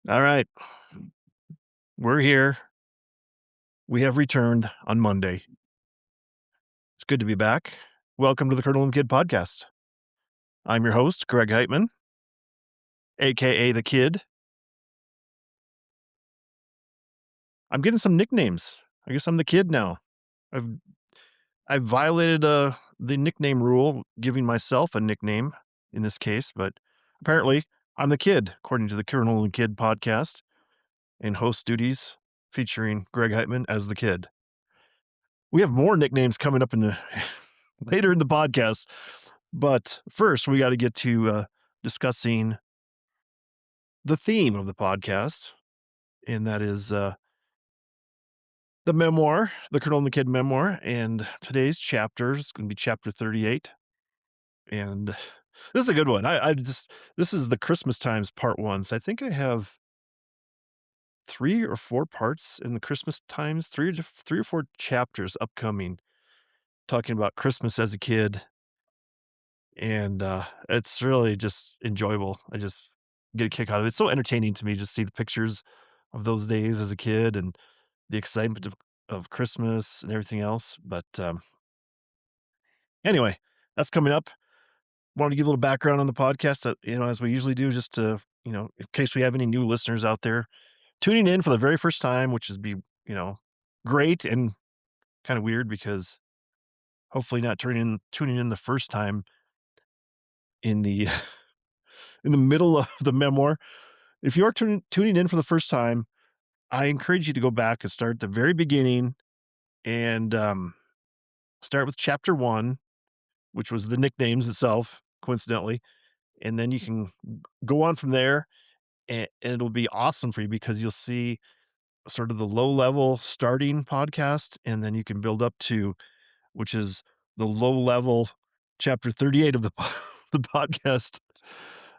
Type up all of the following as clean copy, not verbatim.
All right. We're here. We have returned on Monday. It's good to be back. Welcome to the Colonel and Kid podcast. I'm your host, Greg Heitmann, aka the Kid. I'm getting some nicknames. I guess I'm the Kid now. I've I've violated the nickname rule, giving myself a nickname in this case, but apparently I'm the Kid, according to the Colonel and Kid podcast and host duties featuring Greg Heitmann as the Kid. We have more nicknames coming up in the later in the podcast. But first, we got to get to discussing the theme of the podcast, and that is the memoir, the Colonel and the Kid memoir. And today's chapter is going to be chapter 38. And this is a good one. This is the Christmas Times part one. So I think I have 3 or 4 parts in the Christmas Times, three or four chapters upcoming, talking about Christmas as a kid. And it's really just enjoyable. I just get a kick out of it. It's so entertaining to me to see the pictures of those days as a kid and the excitement of Christmas and everything else. But anyway, that's coming up. Want to give a little background on the podcast, as we usually do, just to, in case we have any new listeners out there tuning in for the very first time, which is you know, great and kind of weird because hopefully not tuning in the first time in the in the middle of the memoir. If you are tuning in for the first time, I encourage you to go back and start at the very beginning and start with chapter one, which was the nicknames itself, coincidentally. And then you can go on from there, and it'll be awesome for you because you'll see sort of the low level starting podcast. And then you can build up to, which is the low level chapter 38 of the podcast.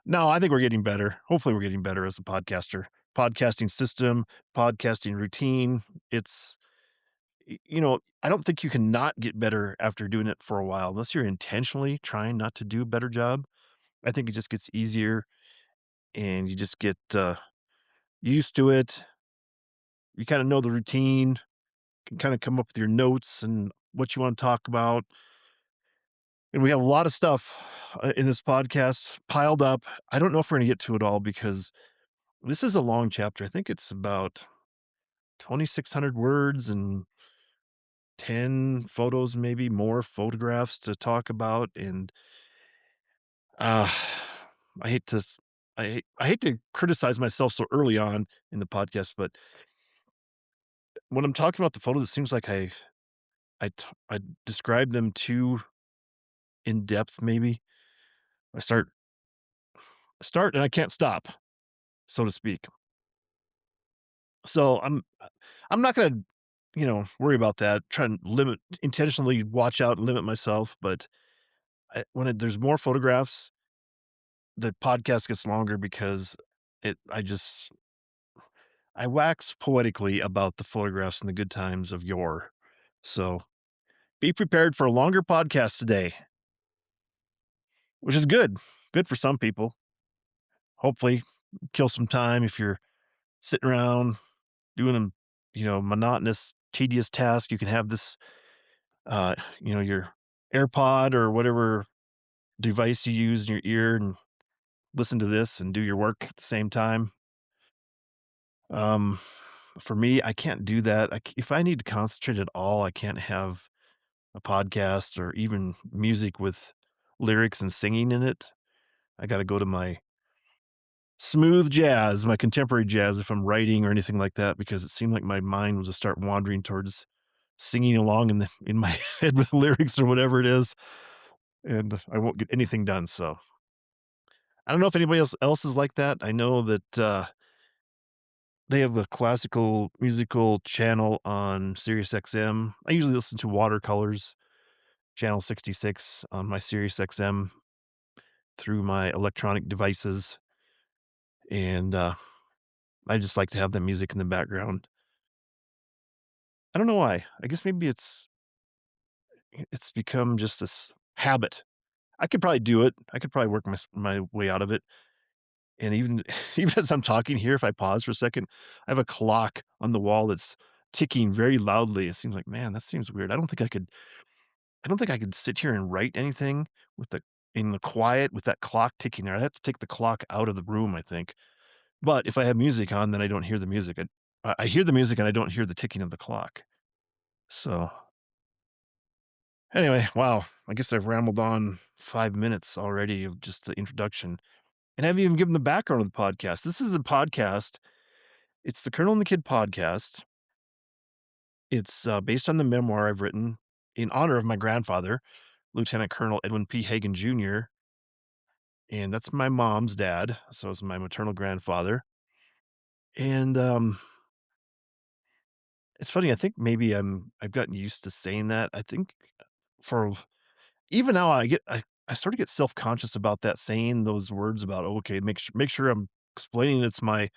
No, I think we're getting better. Hopefully, we're getting better as a podcaster. Podcasting system, podcasting routine. I don't think you can not get better after doing it for a while, unless you're intentionally trying not to do a better job. I think it just gets easier and you just get used to it. You kind of know the routine, can kind of come up with your notes and what you want to talk about. And we have a lot of stuff in this podcast piled up. I don't know if we're going to get to it all because this is a long chapter. I think it's about 2,600 words and 10 photos, maybe more photographs to talk about. And uh, I hate to, I hate to criticize myself so early on in the podcast, but when I'm talking about the photos, it seems like I describe them too in depth. Maybe I start and I can't stop, so to speak. So I'm not gonna, worry about that. Try and intentionally watch out and limit myself. But there's more photographs, the podcast gets longer because it. I wax poetically about the photographs and the good times of yore. So be prepared for a longer podcast today, which is good for some people. Hopefully, kill some time if you're sitting around doing a monotonous, tedious task. You can have this your AirPod or whatever device you use in your ear and listen to this and do your work at the same time. Um, for me, I can't do that. If I need to concentrate at all, I can't have a podcast or even music with lyrics and singing in it. I got to go to my smooth jazz, my contemporary jazz, if I'm writing or anything like that, because it seemed like my mind will just start wandering towards singing along in my head with lyrics or whatever it is, and I won't get anything done. So I don't know if anybody else is like that. I know that they have a classical musical channel on Sirius XM. I usually listen to Watercolors, channel 66 on my Sirius XM through my electronic devices, and I just like to have that music in the background. I don't know why. I guess maybe it's become just this habit. I could probably do it. I could probably work my way out of it. And even even as I'm talking here, if I pause for a second, I have a clock on the wall that's ticking very loudly. It seems like, man, that seems weird. I don't think I could sit here and write anything with the in the quiet with that clock ticking there. I'd have to take the clock out of the room, I think. But if I have music on, then I don't hear the music. I hear the music and I don't hear the ticking of the clock. So anyway, wow. I guess I've rambled on 5 minutes already of just the introduction. And I haven't even given the background of the podcast. This is a podcast. It's the Colonel and the Kid podcast. It's based on the memoir I've written in honor of my grandfather, Lieutenant Colonel Edwin P. Hagan Jr., and that's my mom's dad, so it's my maternal grandfather. And, it's funny, I think maybe I've gotten used to saying that. I think for even now, I sort of get self-conscious about that, saying those words about, "Oh, okay, make sure I'm explaining it's my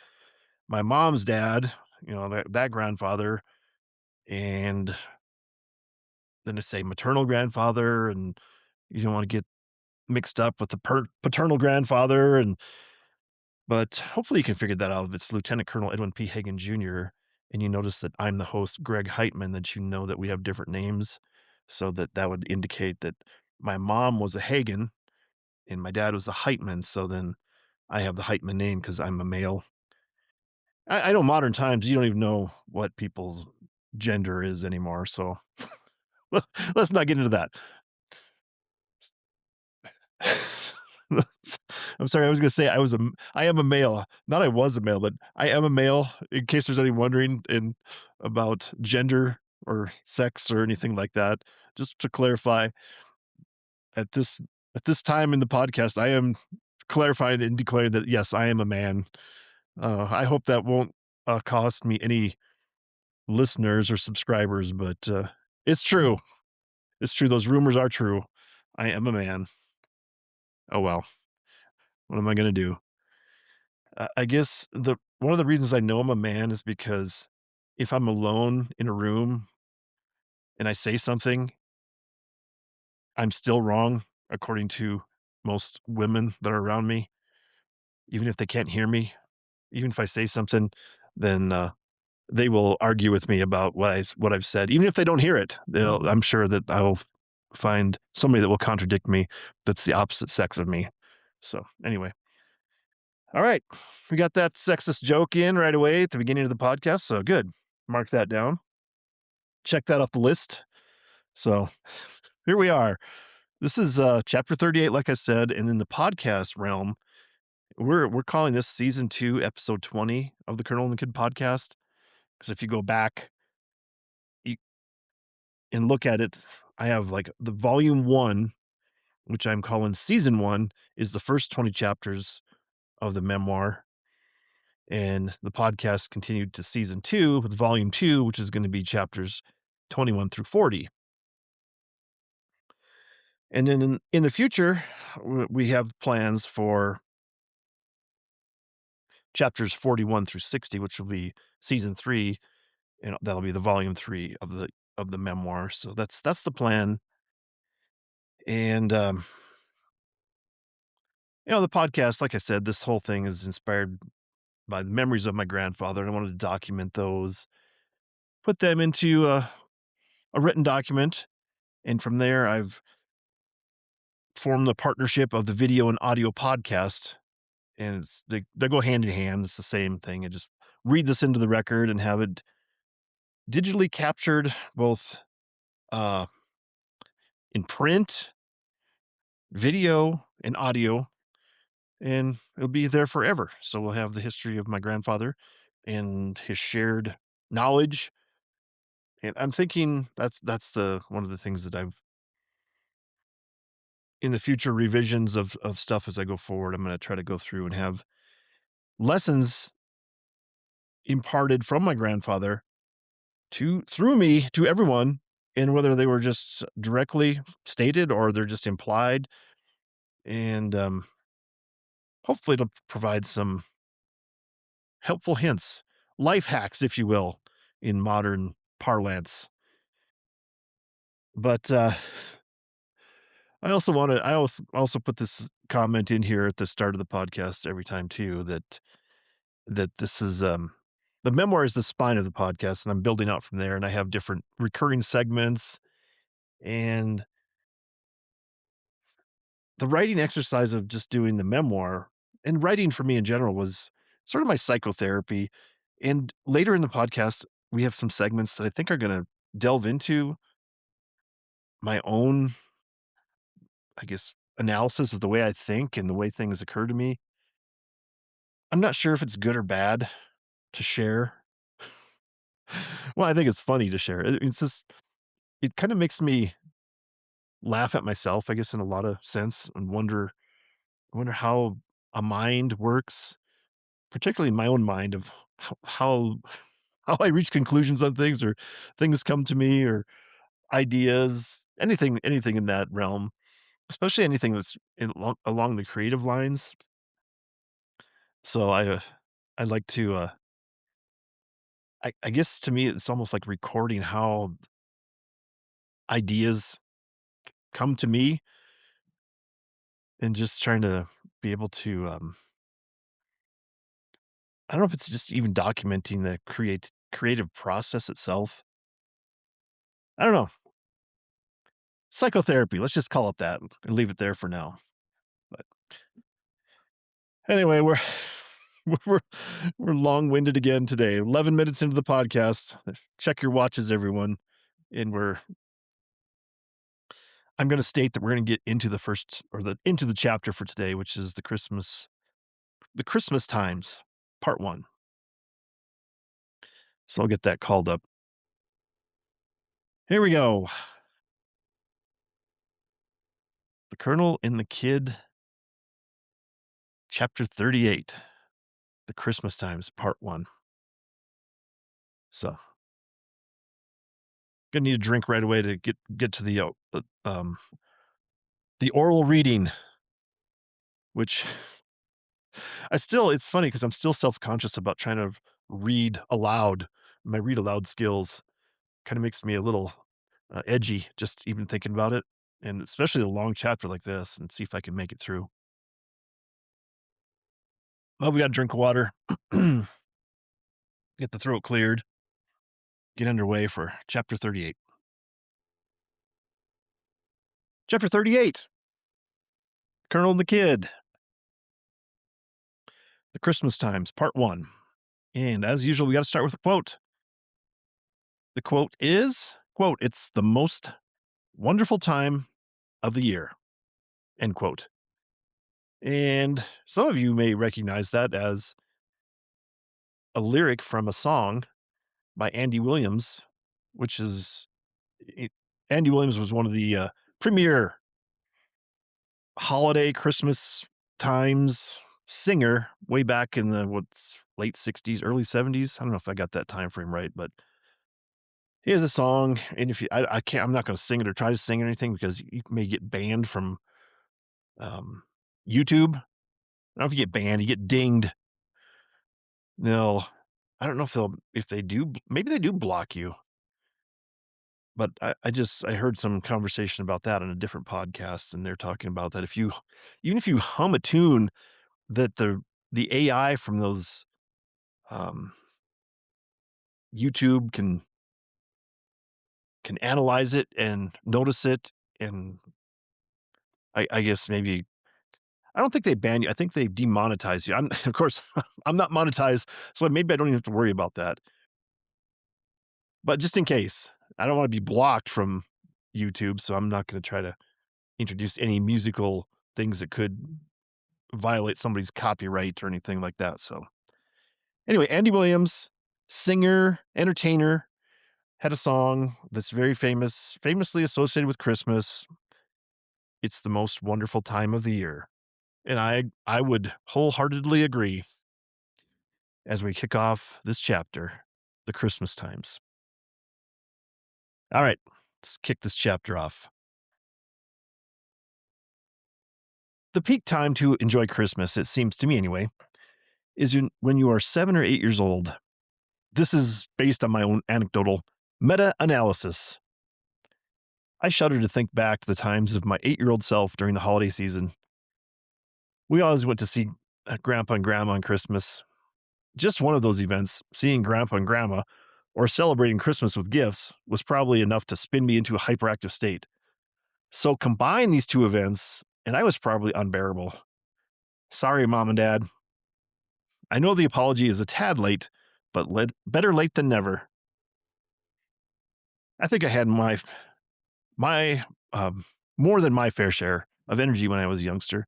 mom's dad," that grandfather, and then to say maternal grandfather, and you don't wanna get mixed up with the paternal grandfather, but hopefully you can figure that out. If it's Lieutenant Colonel Edwin P. Hagan Jr., and you notice that I'm the host, Greg Heitmann, that you know that we have different names, so that would indicate that my mom was a Hagan and my dad was a Heitmann, so then I have the Heitmann name because 'cause I'm a male. I know modern times, you don't even know what people's gender is anymore, so let's not get into that. I'm sorry, I was gonna say I am a male. Not I was a male, but I am a male, in case there's any wondering about gender or sex or anything like that. Just to clarify, at this at this time in the podcast, I am clarifying and declaring that, yes, I am a man. I hope that won't, cost me any listeners or subscribers, but, it's true. It's true, those rumors are true. I am a man. Oh, well. What am I gonna do? I guess the one of the reasons I know I'm a man is because if I'm alone in a room and I say something, I'm still wrong according to most women that are around me, even if they can't hear me. Even if I say something, then, they will argue with me about what I've said. Even if they don't hear it, I'm sure that I will find somebody that will contradict me that's the opposite sex of me. So, anyway. All right. We got that sexist joke in right away at the beginning of the podcast. So good. Mark that down. Check that off the list. So here we are. This is chapter 38, like I said, and in the podcast realm, we're calling this season 2, episode 20 of the Colonel and the Kid podcast. Because if you go back you, and look at it, I have like the volume 1, which I'm calling season 1, is the first 20 chapters of the memoir. And the podcast continued to season 2 with volume 2, which is going to be chapters 21 through 40. And then in the future, we have plans for chapters 41 through 60, which will be season 3, and that'll be the volume 3 of the memoir. So that's the plan. And the podcast, like I said, this whole thing is inspired by the memories of my grandfather, and I wanted to document those, put them into a written document, and from there I've formed the partnership of the video and audio podcast, and they go hand in hand. It's the same thing. I just read this into the record and have it digitally captured both uh, in print, video, and audio, and it'll be there forever. So we'll have the history of my grandfather and his shared knowledge. And I'm thinking that's the one of the things that I've in the future revisions of stuff as I go forward. I'm going to try to go through and have lessons imparted from my grandfather to through me to everyone, and whether they were just directly stated or they're just implied, and hopefully it'll provide some helpful hints, life hacks, if you will, in modern parlance. But I also put this comment in here at the start of the podcast every time too that this is the memoir is the spine of the podcast, and I'm building out from there, and I have different recurring segments, and the writing exercise of just doing the memoir and writing for me in general was sort of my psychotherapy. And later in the podcast, we have some segments that I think are going to delve into my own, I guess, analysis of the way I think and the way things occur to me. I'm not sure if it's good or bad to share. Well, I think it's funny to share. It's just, it kind of makes me laugh at myself, I guess, in a lot of sense, and wonder how a mind works, particularly my own mind, of how how I reach conclusions on things, or things come to me, or ideas, anything in that realm, especially anything that's along the creative lines. So I like to I guess to me it's almost like recording how ideas come to me, and just trying to be able to I don't know if it's just even documenting the creative process itself. I don't know. Psychotherapy, let's just call it that and leave it there for now. But anyway, we're we're long-winded again today. 11 minutes into the podcast. Check your watches, everyone. And I'm going to state that we're going to get into the first, or the into the chapter for today, which is the Christmas times, part 1. So I'll get that called up. Here we go. The Colonel and the Kid, chapter 38. The Christmas times, part 1. So gonna need a drink right away to get to the oral reading, which it's funny because I'm still self-conscious about trying to read aloud. My read aloud skills kind of makes me a little edgy just even thinking about it, and especially a long chapter like this, and see if I can make it through. Well, we got a drink of water, get the throat cleared, get underway for chapter 38. Chapter 38, Colonel and the Kid, the Christmas times, part 1. And as usual, we got to start with a quote. The quote is, quote, "It's the most wonderful time of the year," end quote. And some of you may recognize that as a lyric from a song by Andy Williams, which is it, Andy Williams was one of the premier holiday Christmas times singer way back in the late 60s, early 70s. I don't know if I got that time frame right, but he has a song, and if you, I can't, I'm not going to sing it or try to sing or anything because you may get banned from um, YouTube. I don't know if you get banned, you get dinged. No, I don't know if they do, maybe they do block you. But I heard some conversation about that on a different podcast, and they're talking about that even if you hum a tune, that the AI from those um, YouTube can analyze it and notice it, and I guess maybe I don't think they ban you. I think they demonetize you. I'm of course I'm not monetized, so maybe I don't even have to worry about that. But just in case, I don't want to be blocked from YouTube, so I'm not going to try to introduce any musical things that could violate somebody's copyright or anything like that. So anyway, Andy Williams, singer, entertainer, had a song that's very famously associated with Christmas. It's the most wonderful time of the year. And I would wholeheartedly agree as we kick off this chapter, the Christmas times. All right, let's kick this chapter off. The peak time to enjoy Christmas, it seems to me anyway, is when you are 7 or 8 years old. This is based on my own anecdotal meta-analysis. I shudder to think back to the times of my 8-year-old self during the holiday season. We always went to see Grandpa and Grandma on Christmas. Just one of those events, seeing Grandpa and Grandma or celebrating Christmas with gifts, was probably enough to spin me into a hyperactive state. So combine these two events, and I was probably unbearable. Sorry, Mom and Dad. I know the apology is a tad late, but better late than never. I think I had my more than my fair share of energy when I was a youngster.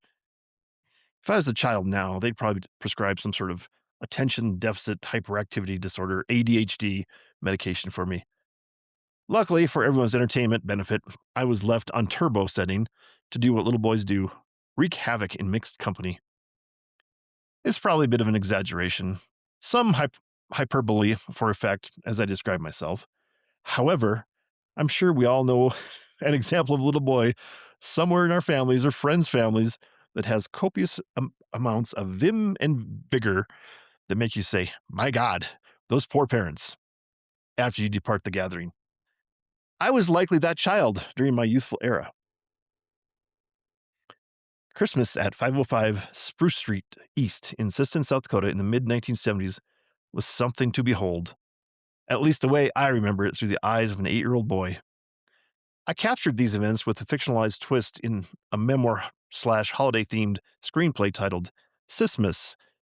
If I was a child now, they'd probably prescribe some sort of attention deficit hyperactivity disorder, ADHD medication for me. Luckily, for everyone's entertainment benefit, I was left on turbo setting to do what little boys do: wreak havoc in mixed company. It's probably a bit of an exaggeration, some hyperbole for effect, as I describe myself. However, I'm sure we all know an example of a little boy somewhere in our families or friends' families that has copious amounts of vim and vigor that make you say, "My God, those poor parents," after you depart the gathering. I was likely that child during my youthful era. Christmas at 505 Spruce Street East in Siston, South Dakota in the mid 1970s was something to behold, at least the way I remember it through the eyes of an 8-year-old boy. I captured these events with a fictionalized twist in a memoir slash holiday themed screenplay titled Sismas,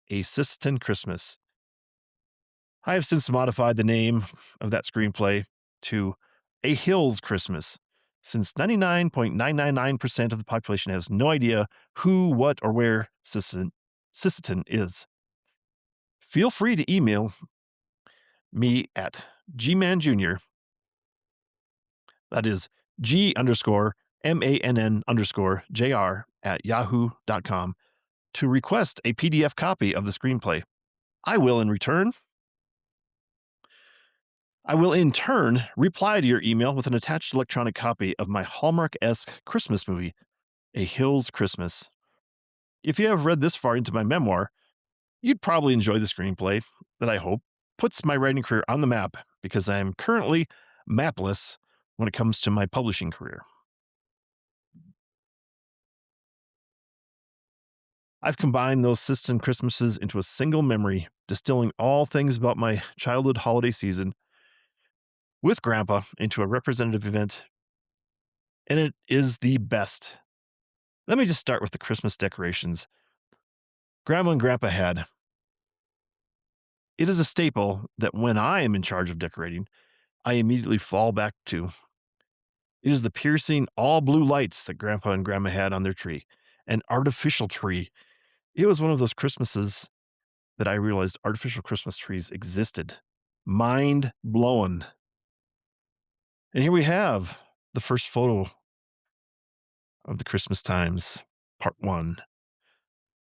A Siston Christmas. I have since modified the name of that screenplay to A Hills Christmas, since 99.999% of the population has no idea who, what, or where Sisseton is. Feel free to email me at gmanjr, that is G underscore MANN underscore JR at yahoo.com, to request a PDF copy of the screenplay. I will in turn reply to your email with an attached electronic copy of my Hallmark-esque Christmas movie, A Hills Christmas. If you have read this far into my memoir, you'd probably enjoy the screenplay that I hope puts my writing career on the map, because I am currently mapless when it comes to my publishing career. I've combined those Siston Christmases into a single memory, distilling all things about my childhood holiday season with Grandpa into a representative event, and it is the best. Let me just start with the Christmas decorations Grandma and Grandpa had. It is a staple that when I am in charge of decorating, I immediately fall back to. It is the piercing all blue lights that Grandpa and Grandma had on their tree, an artificial tree. It was one of those Christmases that I realized artificial Christmas trees existed. Mind blowing. And here we have the first photo of the Christmas times, part 1.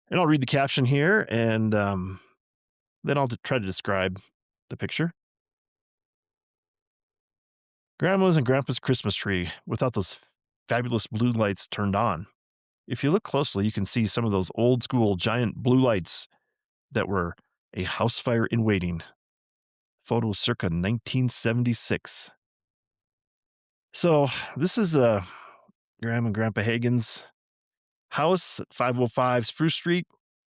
And I'll read the caption here, and then I'll try to describe the picture. Grandma's and Grandpa's Christmas tree without those fabulous blue lights turned on. If you look closely, you can see some of those old school giant blue lights that were a house fire in waiting. Photo circa 1976. So this is Grandma and Grandpa Hagen's house at 505 Spruce Street,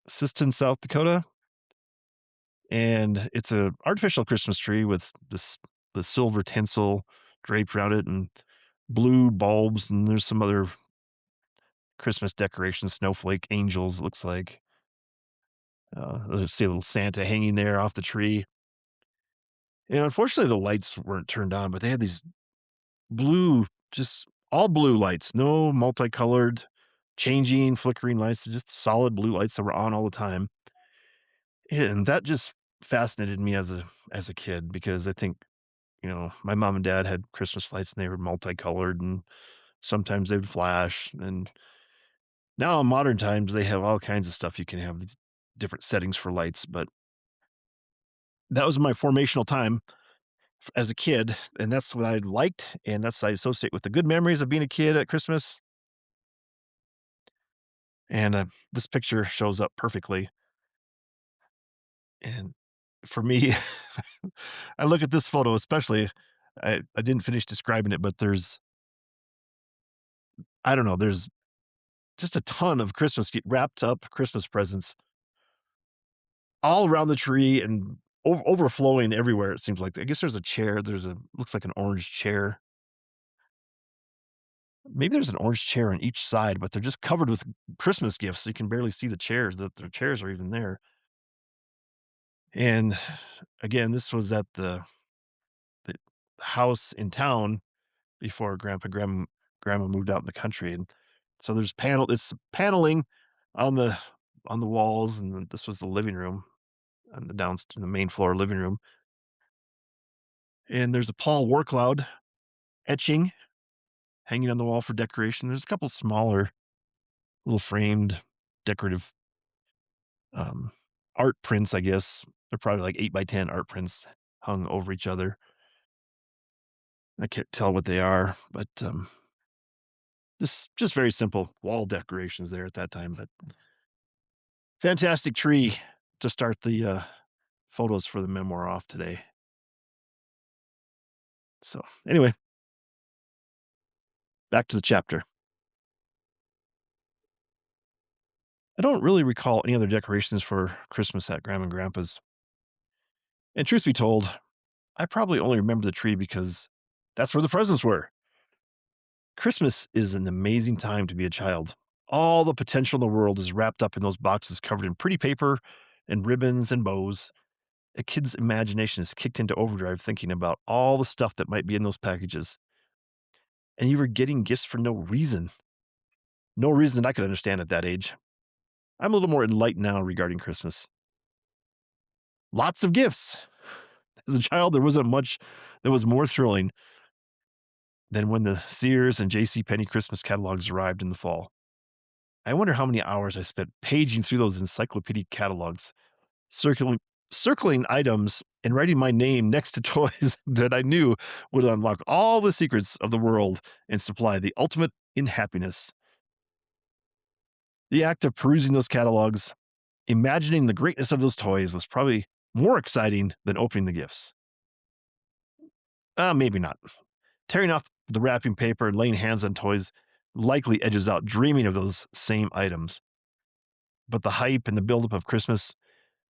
Siston, South Dakota. And it's a artificial Christmas tree with the silver tinsel draped around it and blue bulbs, and there's some other Christmas decorations, snowflake angels, it looks like. Let's see a little Santa hanging there off the tree. And unfortunately, the lights weren't turned on, but they had these blue, just all blue lights, no multicolored, changing, flickering lights, just solid blue lights that were on all the time. And that just fascinated me as a kid, because I think, my mom and dad had Christmas lights and they were multicolored, and sometimes they would flash. And now in modern times, they have all kinds of stuff. You can have these different settings for lights, but that was my formational time as a kid. And that's what I liked. And that's what I associate with the good memories of being a kid at Christmas. And this picture shows up perfectly. And for me, I look at this photo, especially, I didn't finish describing it, but I don't know, there's just a ton of wrapped up Christmas presents all around the tree and overflowing everywhere. It seems like. I guess there's a chair. Looks like an orange chair. Maybe there's an orange chair on each side, but they're just covered with Christmas gifts. So you can barely see the chairs. The chairs are even there. And again, this was at the house in town before grandma moved out in the country, and so it's paneling on the walls, and then this was the living room on the main floor living room, and there's a Paul Workloud etching hanging on the wall for decoration. There's a couple smaller little framed decorative um, art prints, I guess. They're probably like 8 by 10 art prints hung over each other. I can't tell what they are, but just very simple wall decorations there at that time. But fantastic tree to start the photos for the memoir off today. So anyway, back to the chapter. I don't really recall any other decorations for Christmas at Grandma and Grandpa's. And truth be told, I probably only remember the tree because that's where the presents were. Christmas is an amazing time to be a child. All the potential in the world is wrapped up in those boxes covered in pretty paper and ribbons and bows. A kid's imagination is kicked into overdrive thinking about all the stuff that might be in those packages. And you were getting gifts for no reason. No reason that I could understand at that age. I'm a little more enlightened now regarding Christmas. Lots of gifts. As a child, there wasn't much that was more thrilling than when the Sears and J.C. Penney Christmas catalogs arrived in the fall. I wonder how many hours I spent paging through those encyclopedic catalogs, circling circling items and writing my name next to toys that I knew would unlock all the secrets of the world and supply the ultimate in happiness. The act of perusing those catalogs, imagining the greatness of those toys was probably more exciting than opening the gifts. Maybe not. Tearing off the wrapping paper and laying hands on toys likely edges out dreaming of those same items. But the hype and the buildup of Christmas,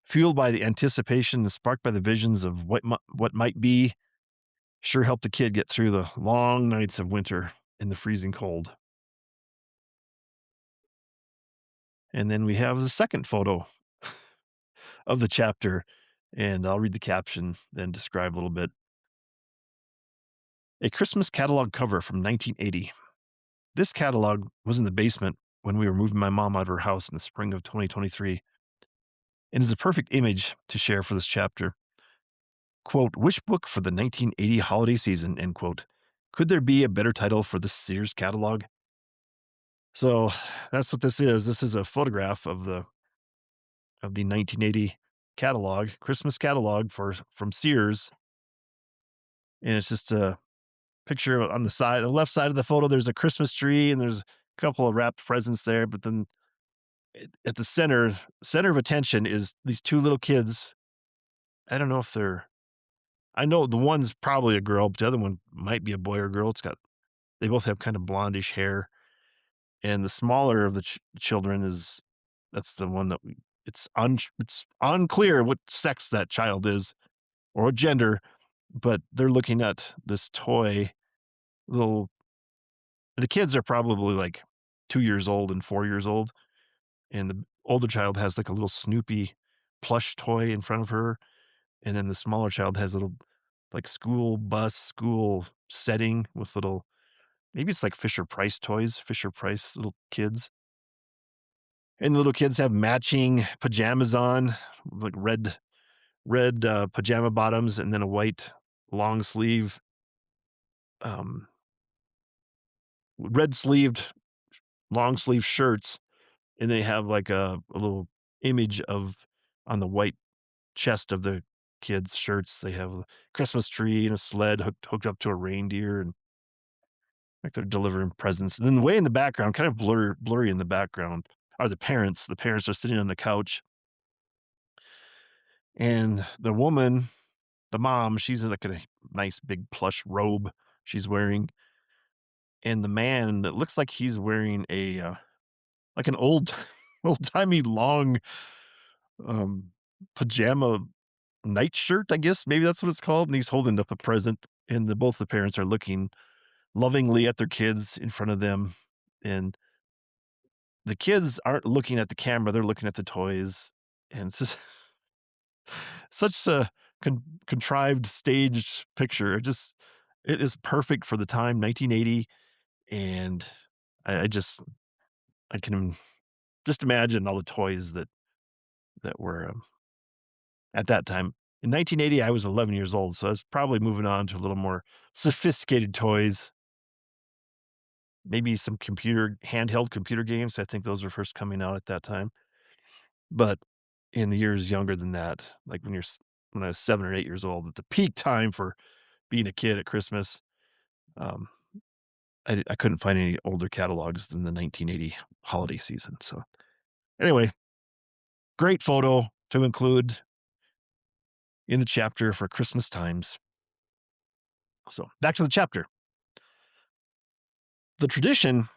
fueled by the anticipation and sparked by the visions of what might be, sure helped a kid get through the long nights of winter in the freezing cold. And then we have the second photo of the chapter, and I'll read the caption, then describe a little bit. A Christmas catalog cover from 1980. This catalog was in the basement when we were moving my mom out of her house in the spring of 2023, and is a perfect image to share for this chapter. Quote, "Wish book for the 1980 holiday season," end quote. Could there be a better title for the Sears catalog? So that's what this is. This is a photograph of the 1980 catalog, Christmas catalog from Sears, and it's just a picture on the left side of the photo. There's a Christmas tree and there's a couple of wrapped presents there, but then at the center of attention is these two little kids. I don't know if they're. I know the one's probably a girl, but the other one might be a boy or girl. They both have kind of blondish hair, and the smaller of the children that's the one that it's unclear what sex that child is or what gender, but they're looking at this toy. Little The kids are probably like 2 years old and 4 years old, and the older child has like a little Snoopy plush toy in front of her, and then the smaller child has a little like school setting with little, maybe it's like Fisher Price toys, Fisher Price little kids. And the little kids have matching pajamas on, like red pajama bottoms and then a white long sleeve, um, red sleeved long sleeve shirts, and they have like a little image of on the white chest of the kids' shirts. They have a Christmas tree and a sled hooked up to a reindeer, and like they're delivering presents. And then way in the background, kind of blurry in the background, are the parents. The parents are sitting on the couch, and the woman, the mom, she's in like a nice big plush robe she's wearing, and the man, it looks like he's wearing like an old-timey long, um, pajama nightshirt, I guess, maybe that's what it's called, and he's holding up a present, and both the parents are looking lovingly at their kids in front of them, and the kids aren't looking at the camera, they're looking at the toys, and it's just such a contrived, staged picture. It is perfect for the time, 1980, and I just I can just imagine all the toys that were, at that time. In 1980, I was 11 years old, so I was probably moving on to a little more sophisticated toys, maybe some handheld computer games. I think those were first coming out at that time. But in the years younger than that, like when I was 7 or 8 years old, at the peak time for being a kid at Christmas, um, I couldn't find any older catalogs than the 1980 holiday season. So anyway, great photo to include in the chapter for Christmas times. So back to the chapter. The tradition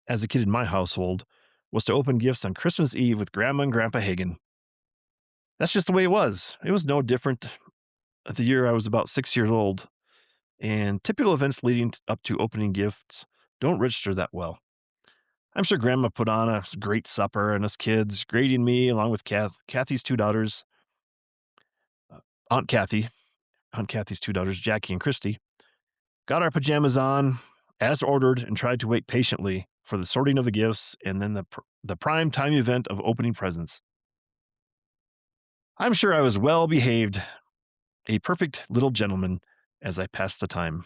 as a kid in my household was to open gifts on Christmas Eve with Grandma and Grandpa Hagen. That's just the way it was. It was no different at the year I was about 6 years old, and typical events leading up to opening gifts don't register that well. I'm sure Grandma put on a great supper, and us kids, grading me along with Kathy's two daughters, uh, Aunt Kathy, Aunt Kathy's two daughters, Jackie and Christy, got our pajamas on as ordered and tried to wait patiently for the sorting of the gifts and then the prime time event of opening presents. I'm sure I was well behaved, a perfect little gentleman as I passed the time.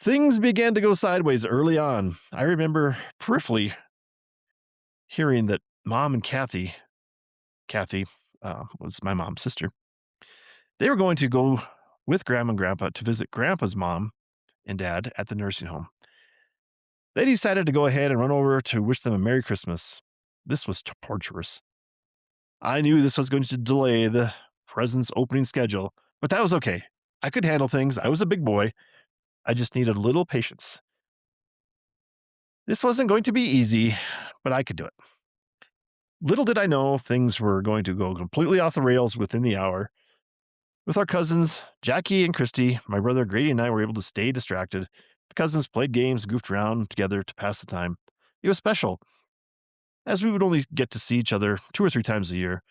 Things began to go sideways early on. I remember peripherally hearing that Mom and Kathy was my mom's sister, they were going to go with Grandma and Grandpa to visit Grandpa's mom and dad at the nursing home. They decided to go ahead and run over to wish them a Merry Christmas. This was torturous. I knew this was going to delay the present's opening schedule, but that was okay. I could handle things. I was a big boy. I just needed a little patience. This wasn't going to be easy, but I could do it. Little did I know things were going to go completely off the rails within the hour. With our cousins, Jackie and Christy, my brother Grady and I were able to stay distracted. The cousins played games, goofed around together to pass the time. It was special, as we would only get to see each other 2 or 3 times a year.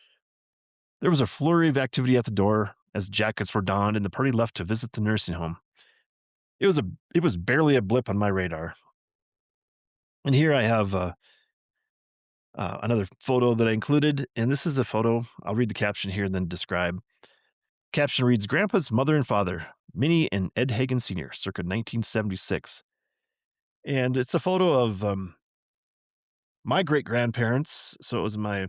There was a flurry of activity at the door as jackets were donned and the party left to visit the nursing home. It was barely a blip on my radar. And here I have another photo that I included, and this is a photo. I'll read the caption here and then describe. Caption reads, Grandpa's mother and father, Minnie and Ed Hagen Sr., circa 1976. And it's a photo of my great-grandparents. So it was my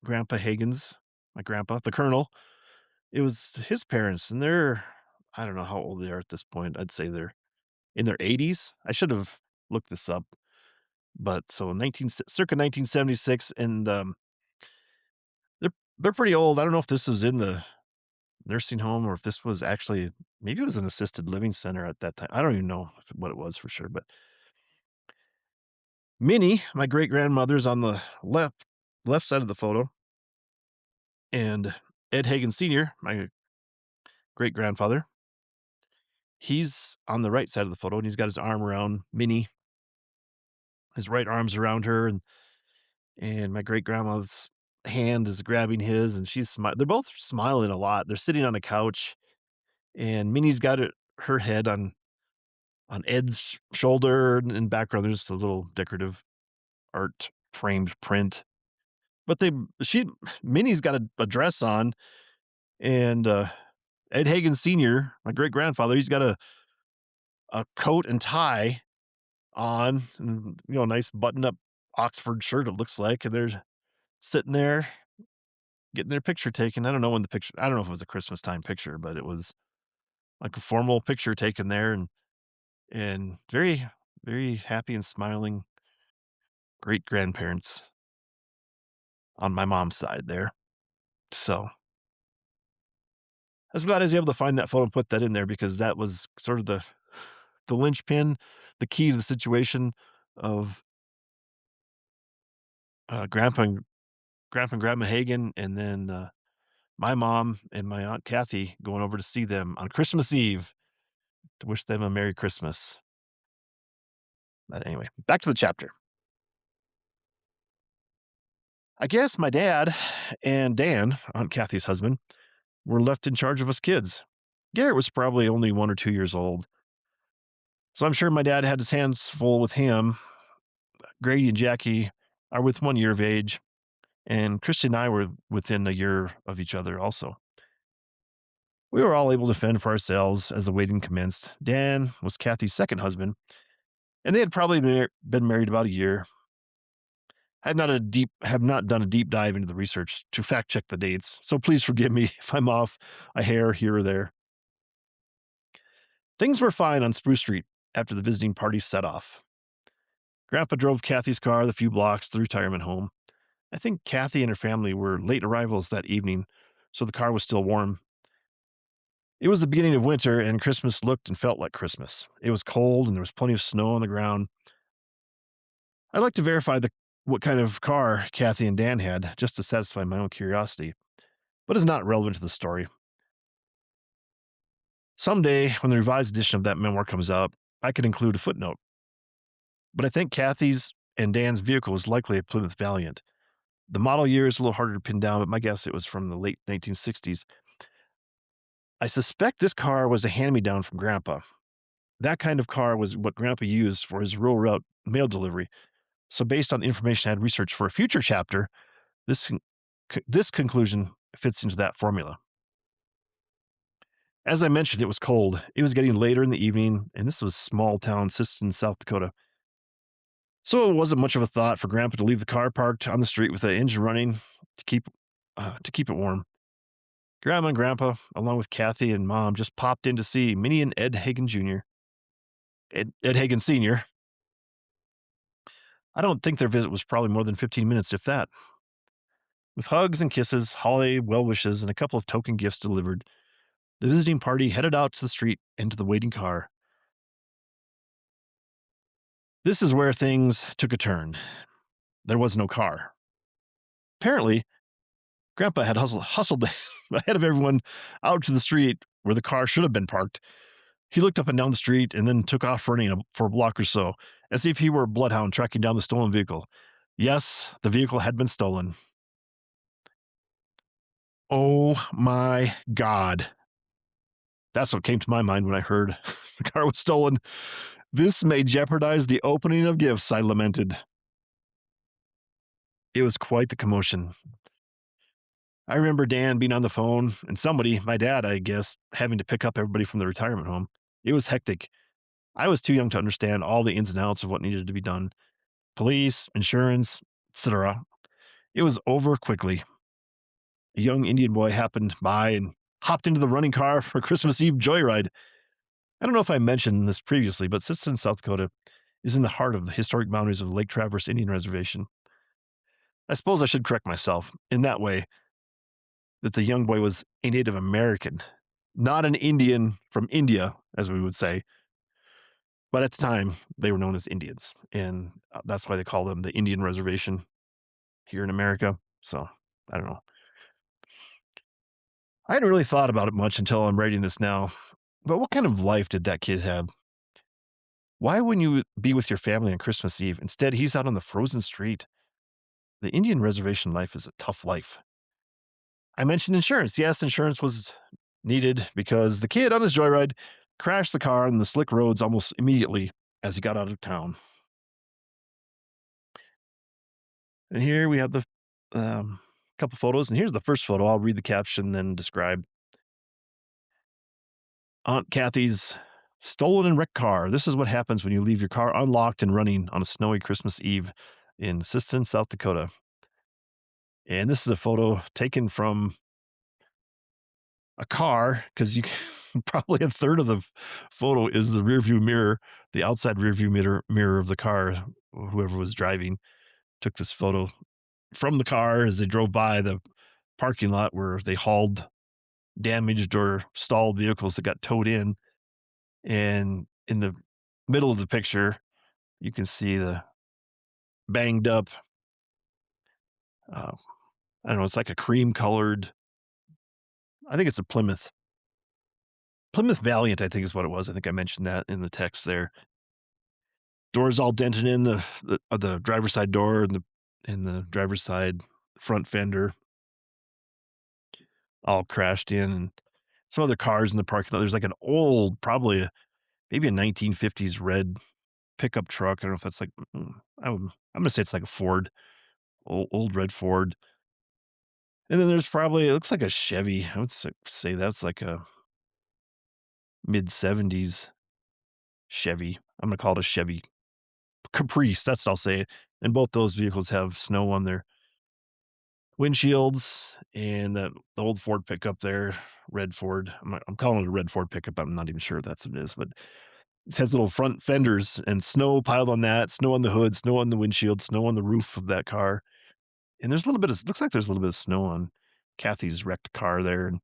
grandpa Hagen's, my grandpa, the colonel. It was his parents, and I don't know how old they are at this point. I'd say they're in their 80s. I should have looked this up. But so circa 1976, and they're pretty old. I don't know if this was in the nursing home or if this was actually, maybe it was an assisted living center at that time. I don't even know what it was for sure. But Minnie, my great grandmother's on the left side of the photo, and Ed Hagen Sr., my great grandfather, he's on the right side of the photo, and he's got his arm around Minnie. His right arm's around her, and my great grandma's hand is grabbing his, and they're both smiling a lot. They're sitting on a couch, and Minnie's got her head on Ed's shoulder, and in background there's a little decorative art framed print. But Minnie's got a dress on, and Ed Hagen Sr., my great grandfather, he's got a coat and tie on, and nice button up Oxford shirt it looks like, and they're sitting there getting their picture taken. I don't know if it was a Christmas time picture, but it was like a formal picture taken there, and very, very happy and smiling great grandparents on my mom's side there. So I was glad I was able to find that photo and put that in there because that was sort of the linchpin, the key to the situation. of Grandpa and Grandma Hagen, and then my mom and my aunt Kathy going over to see them on Christmas Eve to wish them a Merry Christmas. But anyway, back to the chapter. I guess my dad and Dan, Aunt Kathy's husband, were left in charge of us kids. Garrett was probably only 1 or 2 years old, so I'm sure my dad had his hands full with him. Grady and Jackie are with 1 year of age, and Christian and I were within a year of each other also. We were all able to fend for ourselves as the waiting commenced. Dan was Kathy's second husband, and they had probably been married about a year. Have not done a deep dive into the research to fact check the dates, so please forgive me if I'm off a hair here or there. Things were fine on Spruce Street after the visiting party set off. Grandpa drove Kathy's car the few blocks to the retirement home. I think Kathy and her family were late arrivals that evening, so the car was still warm. It was the beginning of winter, and Christmas looked and felt like Christmas. It was cold, and there was plenty of snow on the ground. I'd like to verify what kind of car Kathy and Dan had, just to satisfy my own curiosity, but it's not relevant to the story. Someday, when the revised edition of that memoir comes out, I could include a footnote. But I think Kathy's and Dan's vehicle was likely a Plymouth Valiant. The model year is a little harder to pin down, but my guess it was from the late 1960s. I suspect this car was a hand-me-down from Grandpa. That kind of car was what Grandpa used for his rural route mail delivery. So based on the information I had researched for a future chapter, this conclusion fits into that formula. As I mentioned, it was cold. It was getting later in the evening, and this was small town Siston, South Dakota. So it wasn't much of a thought for Grandpa to leave the car parked on the street with the engine running to keep it warm. Grandma and Grandpa, along with Kathy and Mom, just popped in to see Minnie and Ed Hagen Jr. Ed Hagen Sr. I don't think their visit was probably more than 15 minutes, if that. With hugs and kisses, holiday well wishes, and a couple of token gifts delivered, the visiting party headed out to the street and to the waiting car. This is where things took a turn. There was no car. Apparently, Grandpa had hustled ahead of everyone out to the street where the car should have been parked. He looked up and down the street and then took off running for a block or so, as if he were a bloodhound tracking down the stolen vehicle. Yes, the vehicle had been stolen. Oh my God. That's what came to my mind when I heard the car was stolen. This may jeopardize the opening of gifts, I lamented. It was quite the commotion. I remember Dan being on the phone and somebody, my dad, I guess, having to pick up everybody from the retirement home. It was hectic. I was too young to understand all the ins and outs of what needed to be done. Police, insurance, etc. It was over quickly. A young Indian boy happened by and hopped into the running car for a Christmas Eve joyride. I don't know if I mentioned this previously, but Siston, South Dakota is in the heart of the historic boundaries of the Lake Traverse Indian Reservation. I suppose I should correct myself in that way that the young boy was a Native American, not an Indian from India, as we would say. But at the time, they were known as Indians, and that's why they call them the Indian Reservation here in America. So, I don't know. I hadn't really thought about it much until I'm writing this now. But what kind of life did that kid have? Why wouldn't you be with your family on Christmas Eve? Instead, he's out on the frozen street. The Indian reservation life is a tough life. I mentioned insurance. Yes, insurance was needed because the kid on his joyride crashed the car on the slick roads almost immediately as he got out of town. And here we have the couple photos. And here's the first photo. I'll read the caption, then describe. Aunt Kathy's stolen and wrecked car. This is what happens when you leave your car unlocked and running on a snowy Christmas Eve in Siston, South Dakota. And this is a photo taken from a car because you probably a third of the photo is the rearview mirror, the outside rearview mirror of the car. Whoever was driving took this photo from the car as they drove by the parking lot where they hauled damaged or stalled vehicles that got towed in. And in the middle of the picture, You can see the banged up, uh, I don't know, it's like a cream colored, I think it's a Plymouth Valiant, I think is what it was. I think I mentioned that in the text there. Doors all dented in, the driver's side door and the driver's side front fender all crashed in, and some other cars in the parking lot. There's like an old, probably maybe a 1950s red pickup truck. I don't know if that's like, I'm gonna say it's like a Ford, old red Ford. And then there's probably, it looks like a Chevy. I would say that's like a mid 70s Chevy. I'm gonna call it a Chevy Caprice. That's what I'll say. And both those vehicles have snow on their windshields, and the old Ford pickup there, red Ford. I'm calling it a red Ford pickup. I'm not even sure if that's what it is, but it has little front fenders and snow piled on that, snow on the hood, snow on the windshield, snow on the roof of that car. And there's a little bit of, looks like there's a little bit of snow on Kathy's wrecked car there. And in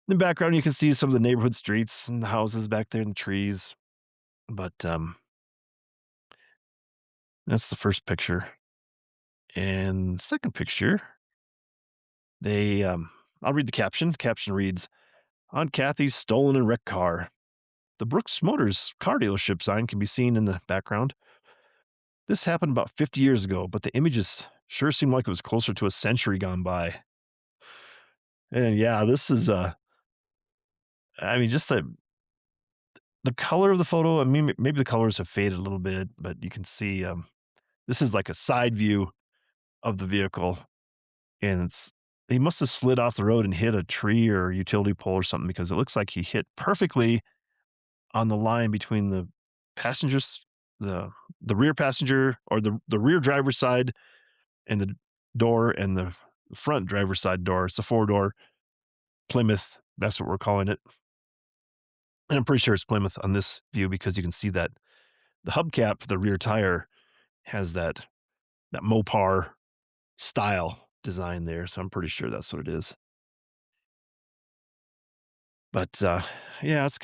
the background, you can see some of the neighborhood streets and the houses back there and the trees. But that's the first picture. And second picture, they, I'll read the caption. The caption reads, "On Kathy's stolen and wrecked car. The Brooks Motors car dealership sign can be seen in the background. This happened about 50 years ago, but the images sure seem like it was closer to a century gone by." And yeah, this is I mean, just the color of the photo. I mean, maybe the colors have faded a little bit, but you can see this is like a side view of the vehicle, and he must have slid off the road and hit a tree or a utility pole or something, because it looks like he hit perfectly on the line between the passengers, the rear passenger, or the rear driver's side, and the door, and the front driver's side door. It's a four-door Plymouth. That's what we're calling it. And I'm pretty sure it's Plymouth on this view, because you can see that the hubcap for the rear tire has that Mopar style design there. So I'm pretty sure that's what it is. But yeah, it's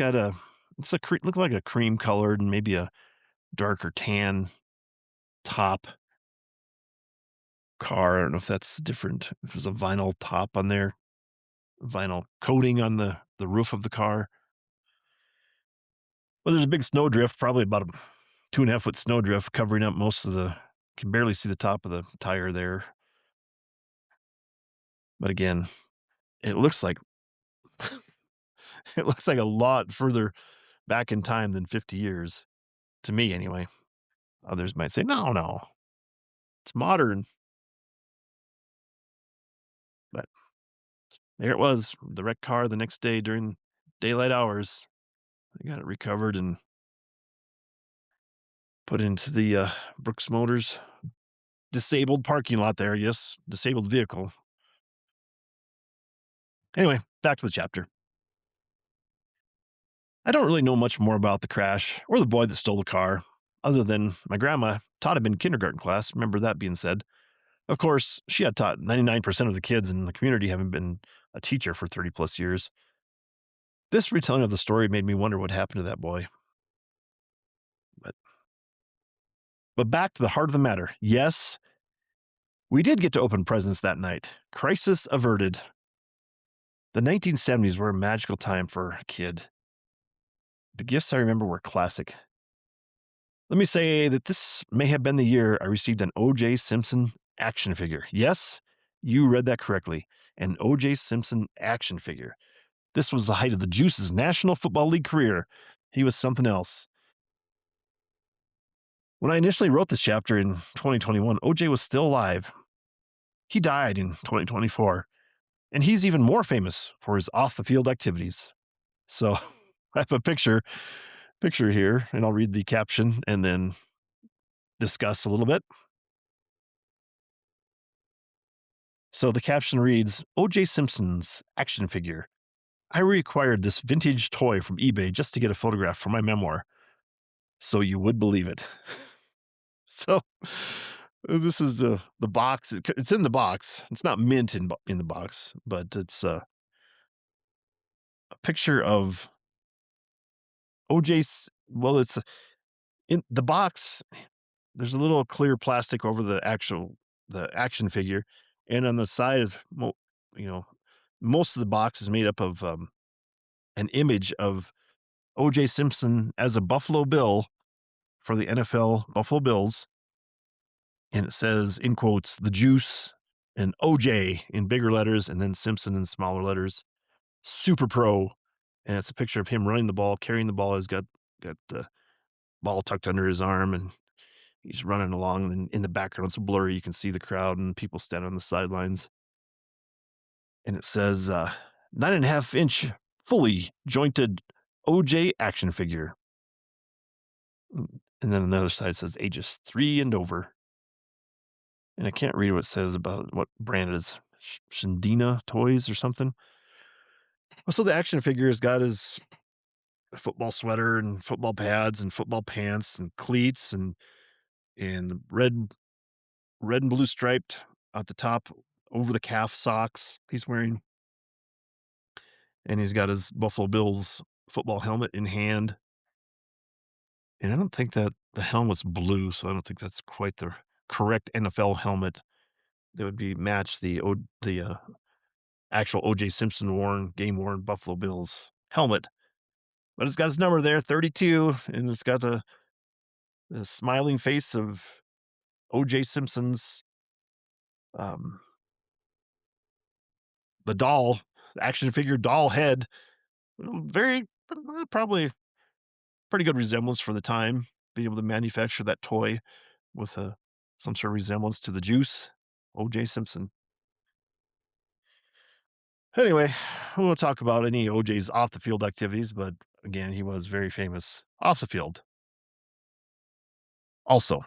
look like a cream colored and maybe a darker tan top car. I don't know if that's different. If there's a vinyl top on there, vinyl coating on the roof of the car. Well, there's a big snowdrift, probably about a 2.5 foot snowdrift covering up most of the. Can barely see the top of the tire there. But again, it looks like it looks like a lot further back in time than 50 years to me, anyway. Others might say, no, no, it's modern. But there it was, the wrecked car the next day during daylight hours. They got it recovered and put into the Brooks Motors disabled parking lot there. Yes, disabled vehicle. Anyway, back to the chapter. I don't really know much more about the crash or the boy that stole the car, other than my grandma taught him in kindergarten class. Remember that being said. Of course, she had taught 99% of the kids in the community, having been a teacher for 30 plus years. This retelling of the story made me wonder what happened to that boy. But, but back to the heart of the matter. Yes, we did get to open presents that night. Crisis averted. The 1970s were a magical time for a kid. The gifts I remember were classic. Let me say that this may have been the year I received an O.J. Simpson action figure. Yes, you read that correctly. An O.J. Simpson action figure. This was the height of the Juice's National Football League career. He was something else. When I initially wrote this chapter in 2021, O.J. was still alive. He died in 2024, and he's even more famous for his off-the-field activities. So I have a picture here, and I'll read the caption and then discuss a little bit. So the caption reads, O.J. Simpson's action figure. I reacquired this vintage toy from eBay just to get a photograph for my memoir. So you would believe it. So this is the box. It's in the box. It's not mint in the box, but it's a picture of O.J.'s. Well, In the box, there's a little clear plastic over the action figure, and on the side of you know, most of the box is made up of, an image of O.J. Simpson as a Buffalo Bill for the NFL Buffalo Bills, and it says, in quotes, "The Juice," and "OJ" in bigger letters, and then Simpson in smaller letters. Super Pro, and it's a picture of him running the ball, carrying the ball. He's got the ball tucked under his arm, and he's running along, and in the background, it's blurry. You can see the crowd and people standing on the sidelines. And it says, 9.5 inch fully jointed OJ action figure. And then on the other side says ages 3 and over. And I can't read what it says about what brand it is. Shindina Toys or something. Well, so the action figure has got his football sweater and football pads and football pants and cleats and red and blue striped at the top over the calf socks he's wearing. And he's got his Buffalo Bills football helmet in hand. And I don't think that the helmet's blue, so I don't think that's quite the correct NFL helmet that would be match the actual O.J. Simpson game worn Buffalo Bills helmet. But it's got his number there, 32, and it's got the smiling face of O.J. Simpson's um, the doll action figure doll head. Very probably pretty good resemblance for the time, being able to manufacture that toy with some sort of resemblance to the Juice, O.J. Simpson. Anyway, we won't talk about any OJ's off the field activities, but again, he was very famous off the field. Also,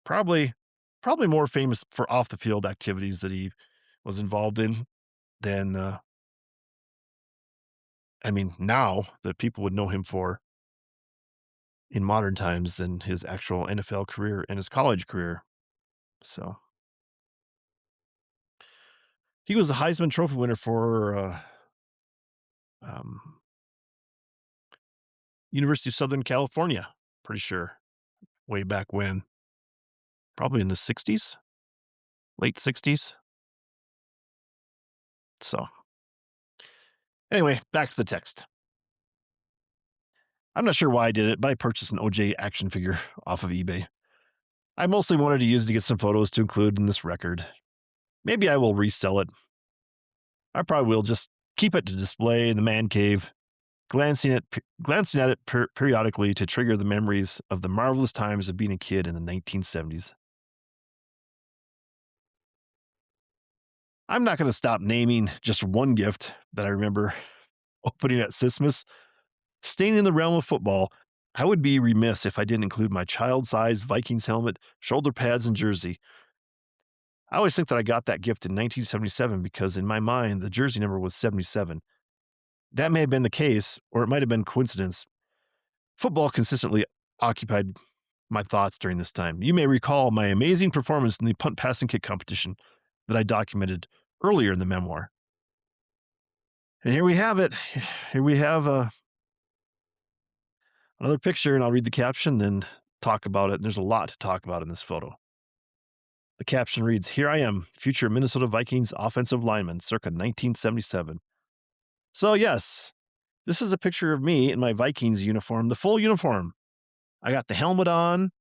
probably probably more famous for off the field activities that he was involved in than I mean, now that people would know him for in modern times than his actual NFL career and his college career. So he was a Heisman Trophy winner for um, University of Southern California. Pretty sure way back when, probably in the '60s, late '60s. So anyway, back to the text. I'm not sure why I did it, but I purchased an OJ action figure off of eBay. I mostly wanted to use it to get some photos to include in this record. Maybe I will resell it. I probably will just keep it to display in the man cave, glancing at it periodically to trigger the memories of the marvelous times of being a kid in the 1970s. I'm not going to stop naming just one gift that I remember opening at Christmas. Staying in the realm of football, I would be remiss if I didn't include my child-sized Vikings helmet, shoulder pads, and jersey. I always think that I got that gift in 1977 because in my mind, the jersey number was 77. That may have been the case, or it might have been coincidence. Football consistently occupied my thoughts during this time. You may recall my amazing performance in the punt pass and kick competition that I documented earlier in the memoir. And here we have it. Here we have another picture, and I'll read the caption, then talk about it. And there's a lot to talk about in this photo. The caption reads, "Here I am, future Minnesota Vikings offensive lineman, circa 1977. So, yes, this is a picture of me in my Vikings uniform, the full uniform. I got the helmet on.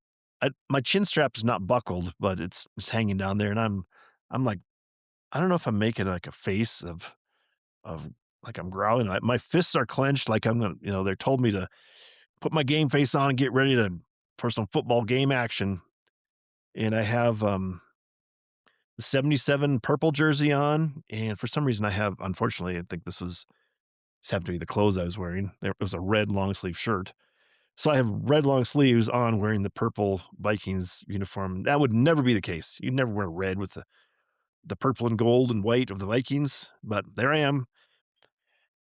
My chin strap is not buckled, but it's hanging down there, and I'm like, I don't know if I'm making like a face of like I'm growling. My fists are clenched, like I'm gonna, they told me to put my game face on and get ready for some football game action. And I have the 77 purple jersey on, and for some reason I have, unfortunately, I think this happened to be the clothes I was wearing. There was a red long sleeve shirt. So I have red long sleeves on wearing the purple Vikings uniform. That would never be the case. You'd never wear red with the purple and gold and white of the Vikings. But there I am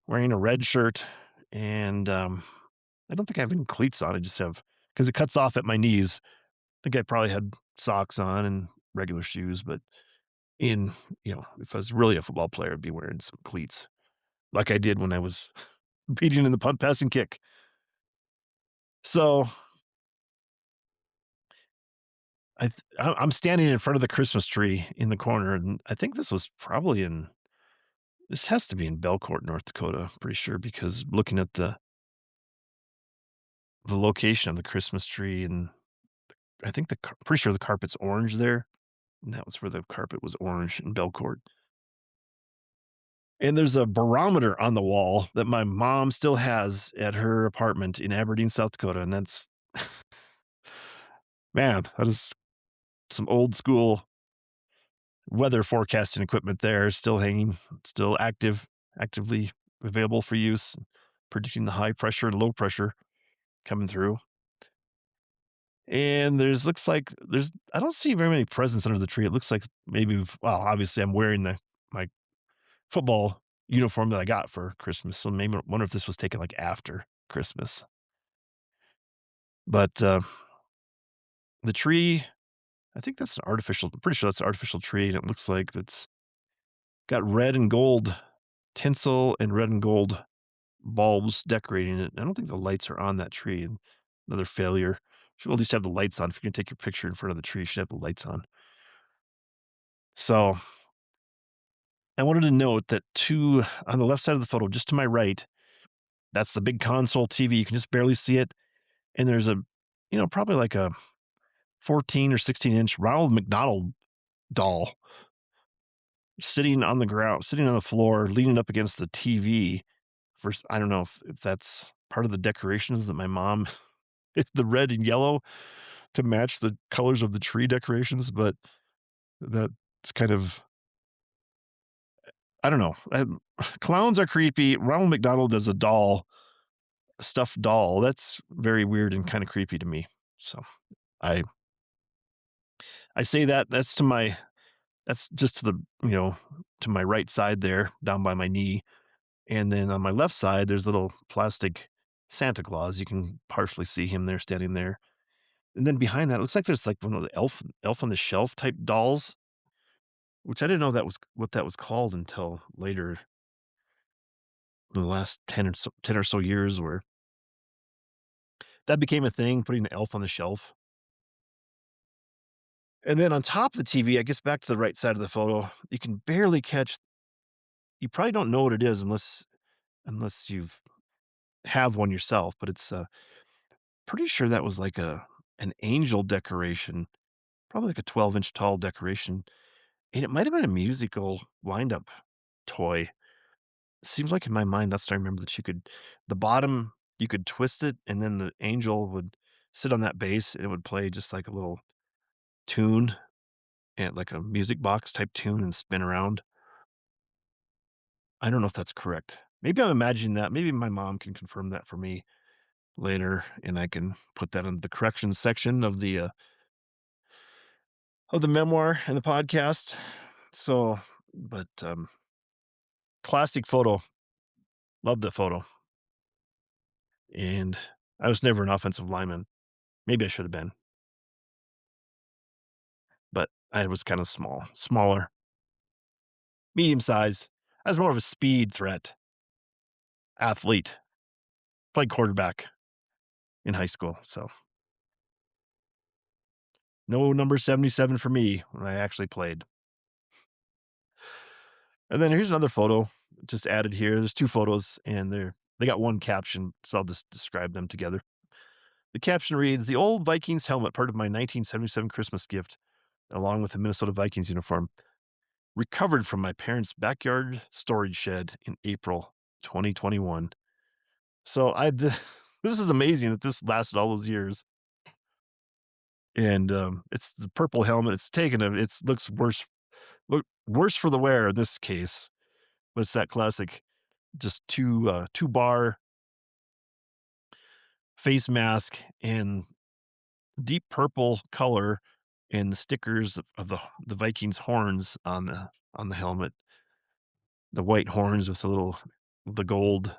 wearing a red shirt. And I don't think I have any cleats on. I just have, because it cuts off at my knees. I think I probably had socks on and regular shoes. But if I was really a football player, I'd be wearing some cleats like I did when I was competing in the punt, pass, and kick. So I'm standing in front of the Christmas tree in the corner, and I think this was probably in this has to be in Belcourt, North Dakota, I'm pretty sure, because looking at the location of the Christmas tree, and I think pretty sure the carpet's orange there, and that was where the carpet was orange in Belcourt. And there's a barometer on the wall that my mom still has at her apartment in Aberdeen, South Dakota, and that's man, that is some old school weather forecasting equipment there, still hanging, still actively available for use, predicting the high pressure and low pressure coming through. And there's looks like there's I don't see very many presents under the tree. It looks like maybe well, obviously I'm wearing my football uniform that I got for Christmas. So maybe I wonder if this was taken like after Christmas. But the tree, I think that's an artificial. I'm pretty sure that's an artificial tree, and it looks like it's got red and gold tinsel and red and gold bulbs decorating it. I don't think the lights are on that tree. Another failure. Should at least have the lights on. If you're gonna take your picture in front of the tree, you should have the lights on. So I wanted to note that on the left side of the photo, just to my right, that's the big console TV. You can just barely see it. And there's probably like a 14 or 16-inch Ronald McDonald doll sitting on the ground, sitting on the floor, leaning up against the TV. First, I don't know if that's part of the decorations that my mom, the red and yellow to match the colors of the tree decorations, but that's kind of, I don't know. Clowns are creepy. Ronald McDonald as a doll, stuffed doll, that's very weird and kind of creepy to me. So I I say that's just to the to my right side there, down by my knee. And then on my left side, there's little plastic Santa Claus. You can partially see him there standing there. And then behind that, it looks like there's like one of the elf on the shelf type dolls, which I didn't know that was what that was called until later in the last 10 or so years where that became a thing, putting the elf on the shelf. And then on top of the TV, I guess back to the right side of the photo, you can barely catch, you probably don't know what it is unless you've have one yourself, but it's pretty sure that was like an angel decoration, probably like a 12-inch tall decoration, and it might have been a musical wind-up toy. Seems like in my mind, that's what I remember that the bottom, you could twist it, and then the angel would sit on that base, and it would play just like a little tune, and like a music box type tune and spin around. I don't know if that's correct. Maybe I'm imagining that. Maybe my mom can confirm that for me later, and I can put that in the corrections section of the memoir and the podcast. So, but classic photo. Love the photo. And I was never an offensive lineman. Maybe I should have been, but I was kind of smaller, medium size. I was more of a speed threat athlete. Played quarterback in high school. So no number 77 for me when I actually played. And then here's another photo just added here. There's two photos and they got one caption, so I'll just describe them together. The caption reads, "The old Vikings helmet, part of my 1977 Christmas gift, along with the Minnesota Vikings uniform, recovered from my parents' backyard storage shed in April 2021." So this is amazing that this lasted all those years. And it's the purple helmet. It's taken a it looks worse for the wear in this case, but it's that classic just two bar face mask and deep purple color and the stickers of the Vikings horns on the helmet. The white horns with the gold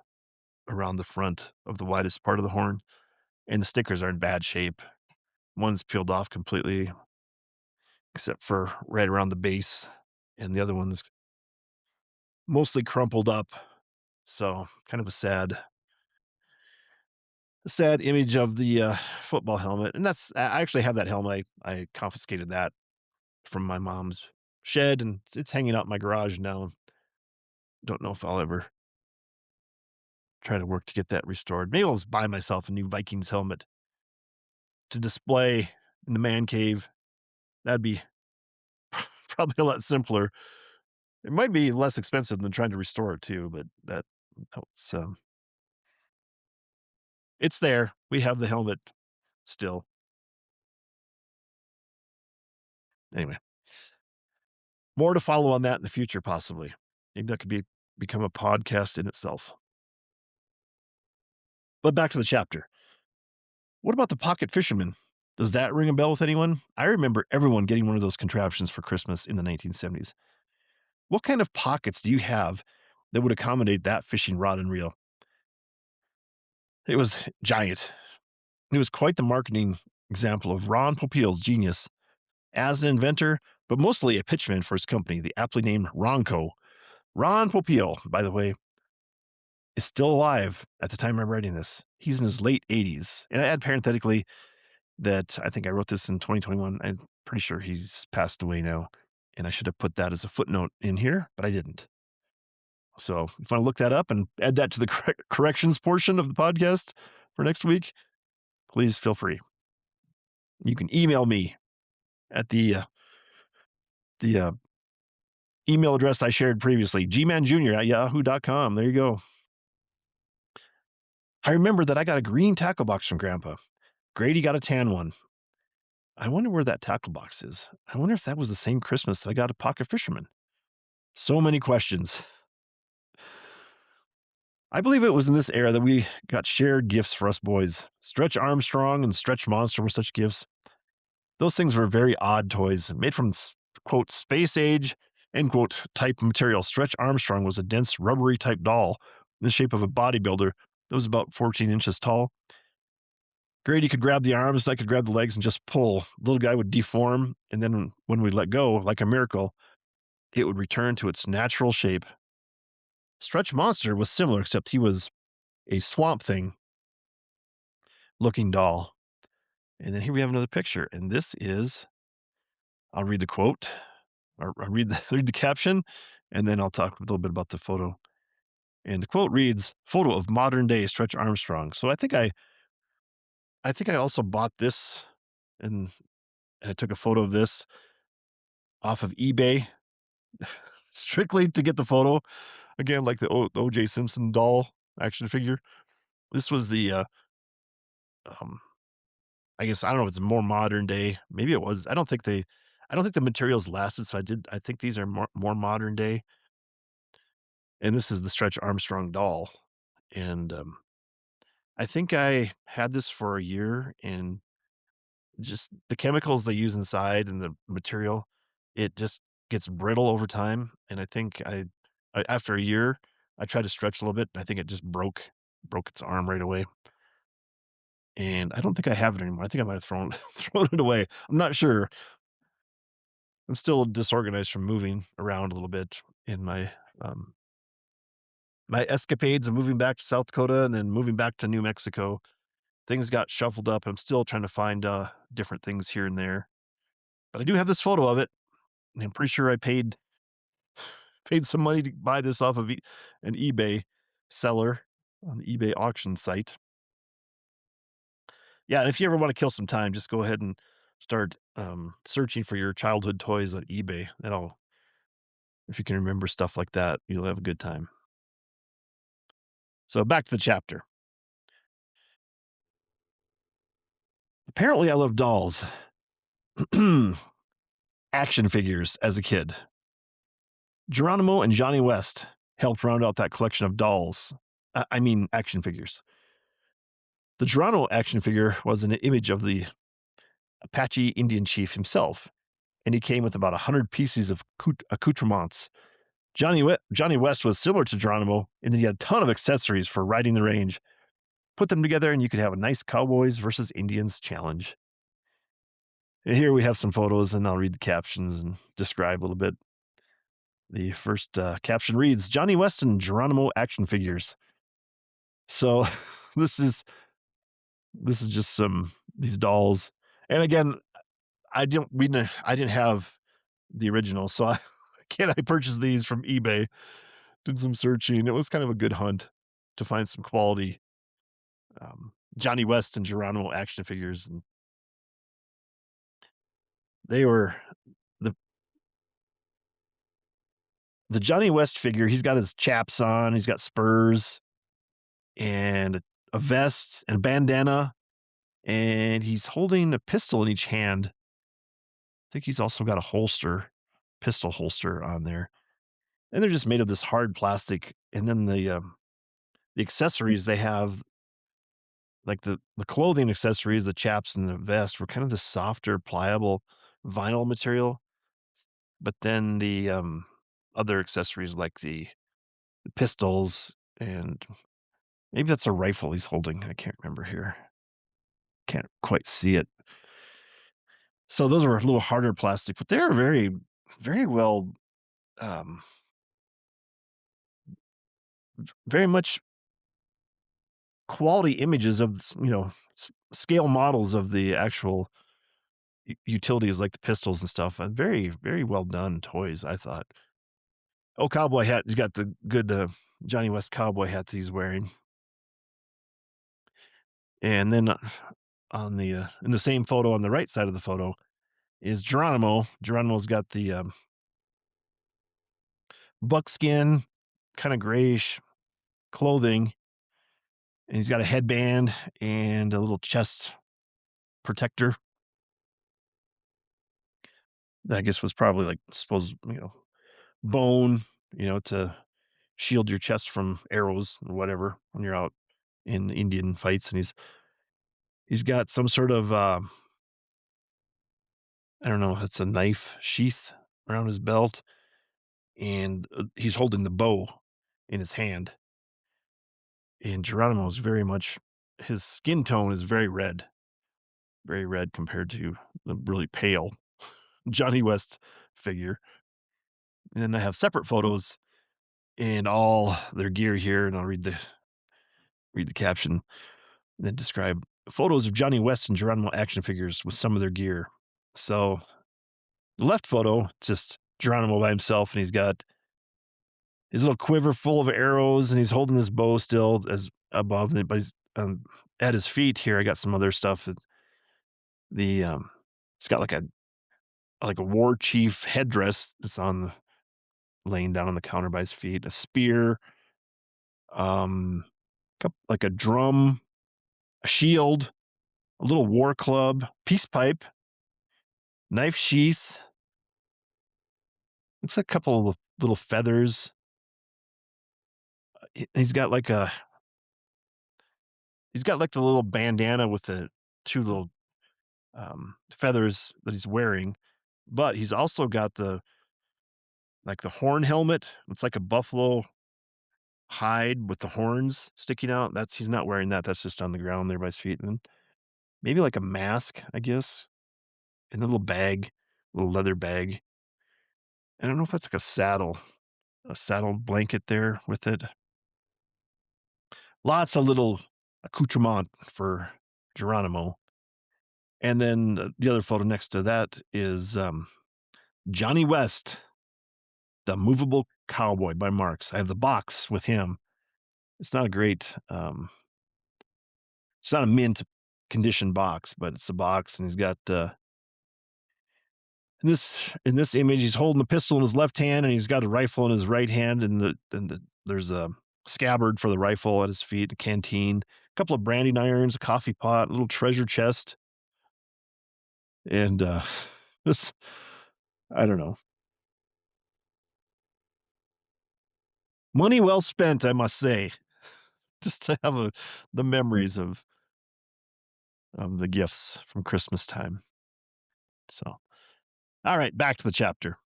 around the front of the widest part of the horn, and the stickers are in bad shape. One's peeled off completely, except for right around the base, and the other one's mostly crumpled up. So kind of a sad image of the football helmet, and I actually have that helmet. I confiscated that from my mom's shed, and it's hanging out in my garage now. Don't know if I'll ever try to work to get that restored. Maybe I'll just buy myself a new Vikings helmet to display in the man cave. That'd be probably a lot simpler. It might be less expensive than trying to restore it too, but it's it's there. We have the helmet still. Anyway, more to follow on that in the future, possibly. Maybe that could become a podcast in itself. But back to the chapter. What about the pocket fisherman? Does that ring a bell with anyone? I remember everyone getting one of those contraptions for Christmas in the 1970s. What kind of pockets do you have that would accommodate that fishing rod and reel? It was giant. It was quite the marketing example of Ron Popeil's genius as an inventor, but mostly a pitchman for his company, the aptly named Ronco. Ron Popeil, by the way, is still alive at the time I'm writing this. He's in his late 80s. And I add parenthetically that I think I wrote this in 2021. I'm pretty sure he's passed away now. And I should have put that as a footnote in here, but I didn't. So if you want to look that up and add that to the corrections portion of the podcast for next week, please feel free. You can email me at the email address I shared previously, gmanjr@yahoo.com. There you go. I remember that I got a green tackle box from Grandpa. Grady got a tan one. I wonder where that tackle box is. I wonder if that was the same Christmas that I got a pocket fisherman. So many questions. I believe it was in this era that we got shared gifts for us boys. Stretch Armstrong and Stretch Monster were such gifts. Those things were very odd toys, made from, quote, space age, end quote, type material. Stretch Armstrong was a dense, rubbery type doll in the shape of a bodybuilder that was about 14 inches tall. Grady could grab the arms, I could grab the legs and just pull. The little guy would deform, and then when we let go, like a miracle, it would return to its natural shape. Stretch Monster was similar, except he was a swamp thing looking doll. And then here we have another picture, and this is, I'll read the quote, or I'll read read the caption, and then I'll talk a little bit about the photo. And the quote reads, "Photo of modern day Stretch Armstrong." So I think I also bought this, and I took a photo of this off of eBay strictly to get the photo. Again, like the O.J. Simpson doll action figure. This was um, I guess I don't know if it's more modern day. Maybe it was. I don't think the materials lasted. So I think these are more modern day. And this is the Stretch Armstrong doll. And I think I had this for a year, and just the chemicals they use inside and the material, it just gets brittle over time. And I think after a year, I tried to stretch a little bit. And I think it just broke its arm right away. And I don't think I have it anymore. I think I might have thrown thrown it away. I'm not sure. I'm still disorganized from moving around a little bit in um, my escapades of moving back to South Dakota and then moving back to New Mexico. Things got shuffled up. I'm still trying to find different things here and there. But I do have this photo of it, and I'm pretty sure I paid some money to buy this off of an eBay seller on the eBay auction site. Yeah, and if you ever want to kill some time, just go ahead and start searching for your childhood toys on eBay. That'll, if you can remember stuff like that, you'll have a good time. So back to the chapter. Apparently, I love dolls, action figures as a kid. Geronimo and Johnny West helped round out that collection of dolls. I mean, action figures. The Geronimo action figure was an image of the Apache Indian chief himself, and he came with about 100 pieces of accoutrements. Johnny West was similar to Geronimo in that he had a ton of accessories for riding the range. Put them together, and you could have a nice Cowboys versus Indians challenge. And here we have some photos, and I'll read the captions and describe a little bit. The first caption reads, "Johnny West and Geronimo action figures." So this is This is just these dolls. And again, I didn't have the original, so I purchased these from eBay. Did some searching. It was kind of a good hunt to find some quality Johnny West and Geronimo action figures, and they were the the Johnny West figure. He's got his chaps on. He's got spurs and a vest and a bandana, and he's holding a pistol in each hand. I think he's also got a pistol holster on there, and they're just made of this hard plastic. And then the accessories they have, like the clothing accessories, the chaps and the vest, were kind of this softer, pliable vinyl material. But then the other accessories, like the pistols, and maybe that's a rifle he's holding. I can't remember here. Can't quite see it. So those were a little harder plastic, but they're very well, um, very much quality images of scale models of the actual utilities like the pistols and stuff. Very well done toys, I thought. Oh, cowboy hat. He's got the good Johnny West cowboy hat that he's wearing. And then on the in the same photo on the right side of the photo is Geronimo. Geronimo's got the buckskin, kind of grayish clothing, and he's got a headband and a little chest protector. That I guess was probably like suppose bone, to shield your chest from arrows or whatever when you're out in Indian fights. And he's got some sort of I don't know, it's a knife sheath around his belt, and he's holding the bow in his hand. And Geronimo's very much his skin tone is very red compared to the really pale Johnny West figure. And then I have separate photos and all their gear here, and I'll read the caption and then describe photos of Johnny West and Geronimo action figures with some of their gear. So the left photo, just Geronimo by himself, and he's got his little quiver full of arrows, and he's holding this bow still as above it, but he's at his feet here. I got some other stuff. The It's got like a war chief headdress that's laying down on the counter by his feet, a spear, like a drum, a shield, a little war club, peace pipe, knife sheath. Looks like a couple of little feathers. He's got like the little bandana with the two little feathers that he's wearing, but he's also got the horn helmet. It's like a buffalo hide with the horns sticking out. He's not wearing that. That's just on the ground there by his feet. And maybe like a mask, I guess, and a little bag, little leather bag. I don't know if that's like a saddle blanket there with it. Lots of little accoutrement for Geronimo. And then the other photo next to that is Johnny West, the movable cowboy by Marx. I have the box with him. It's not a great, it's not a mint condition box, but it's a box, and he's got in this image, he's holding a pistol in his left hand, and he's got a rifle in his right hand, and there's a scabbard for the rifle at his feet, a canteen, a couple of branding irons, a coffee pot, a little treasure chest, and it's I don't know. Money well spent, I must say, just to have the memories of the gifts from Christmas time. So, all right, back to the chapter.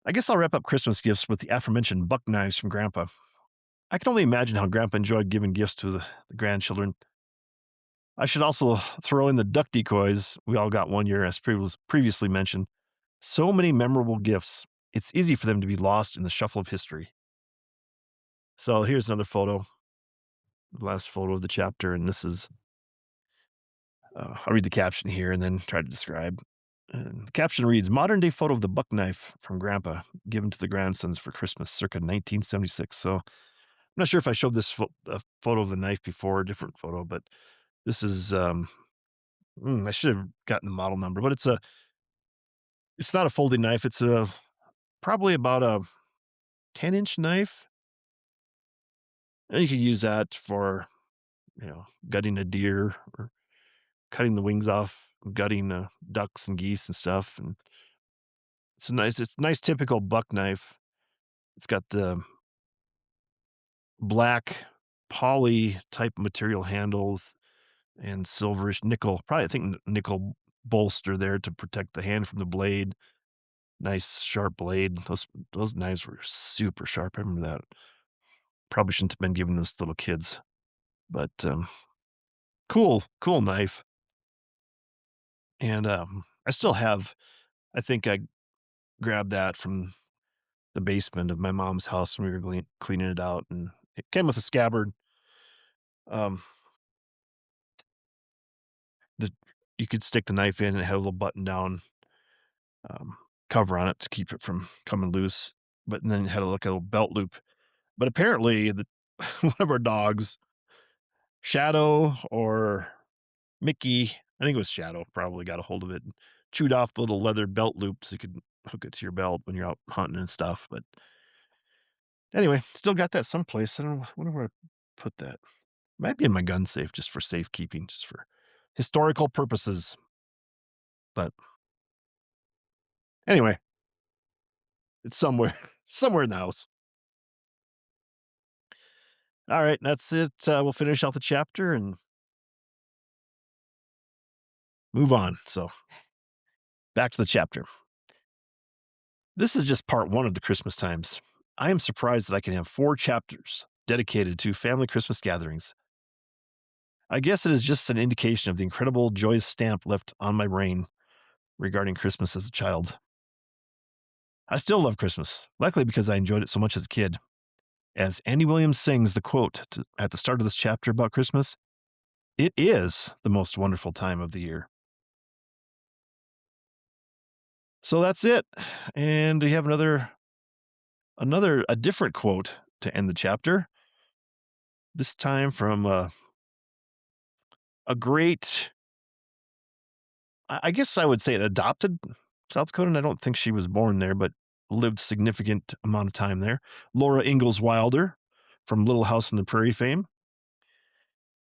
I guess I'll wrap up Christmas gifts with the aforementioned buck knives from Grandpa. I can only imagine how Grandpa enjoyed giving gifts to the grandchildren. I should also throw in the duck decoys we all got one year, as previously mentioned. So many memorable gifts. It's easy for them to be lost in the shuffle of history. So here's another photo. the last photo of the chapter, and this is I'll read the caption here and then try to describe. The caption reads, "Modern day photo of the buck knife from Grandpa, given to the grandsons for Christmas, circa 1976." So I'm not sure if I showed this a photo of the knife before, a different photo, but this is. I should have gotten the model number, but it's not a folding knife. It's a probably about a 10-inch knife, and you could use that for gutting a deer or cutting the wings off, gutting ducks and geese and stuff. And it's a nice typical buck knife. It's got the black poly type material handles and silverish nickel, probably I think nickel bolster there to protect the hand from the blade. Nice sharp blade. Those knives were super sharp. I remember that. Probably shouldn't have been giving those to little kids, but cool knife. And I still have. I think I grabbed that from the basement of my mom's house when we were cleaning it out, and it came with a scabbard. Um, that you could stick the knife in, and it had a little button down um, cover on it to keep it from coming loose. But then it had like a little belt loop. But apparently, one of our dogs, Shadow or Mickey, I think it was Shadow, probably got a hold of it and chewed off the little leather belt loop so you could hook it to your belt when you're out hunting and stuff. But anyway, still got that someplace. I don't know. Wonder where I put that. Might be in my gun safe just for safekeeping, just for historical purposes. But anyway, it's somewhere, somewhere in the house. All right, that's it. We'll finish out the chapter and move on. So back to the chapter. This is just part one of the Christmas times. I am surprised that I can have 4 chapters dedicated to family Christmas gatherings. I guess it is just an indication of the incredible joyous stamp left on my brain regarding Christmas as a child. I still love Christmas, likely because I enjoyed it so much as a kid. As Andy Williams sings the quote at the start of this chapter about Christmas, it is the most wonderful time of the year. So that's it. And we have a different quote to end the chapter. This time from a great, I guess I would say, an adopted South Dakotan. I don't think she was born there, but lived significant amount of time there. Laura Ingalls Wilder from Little House on the Prairie fame.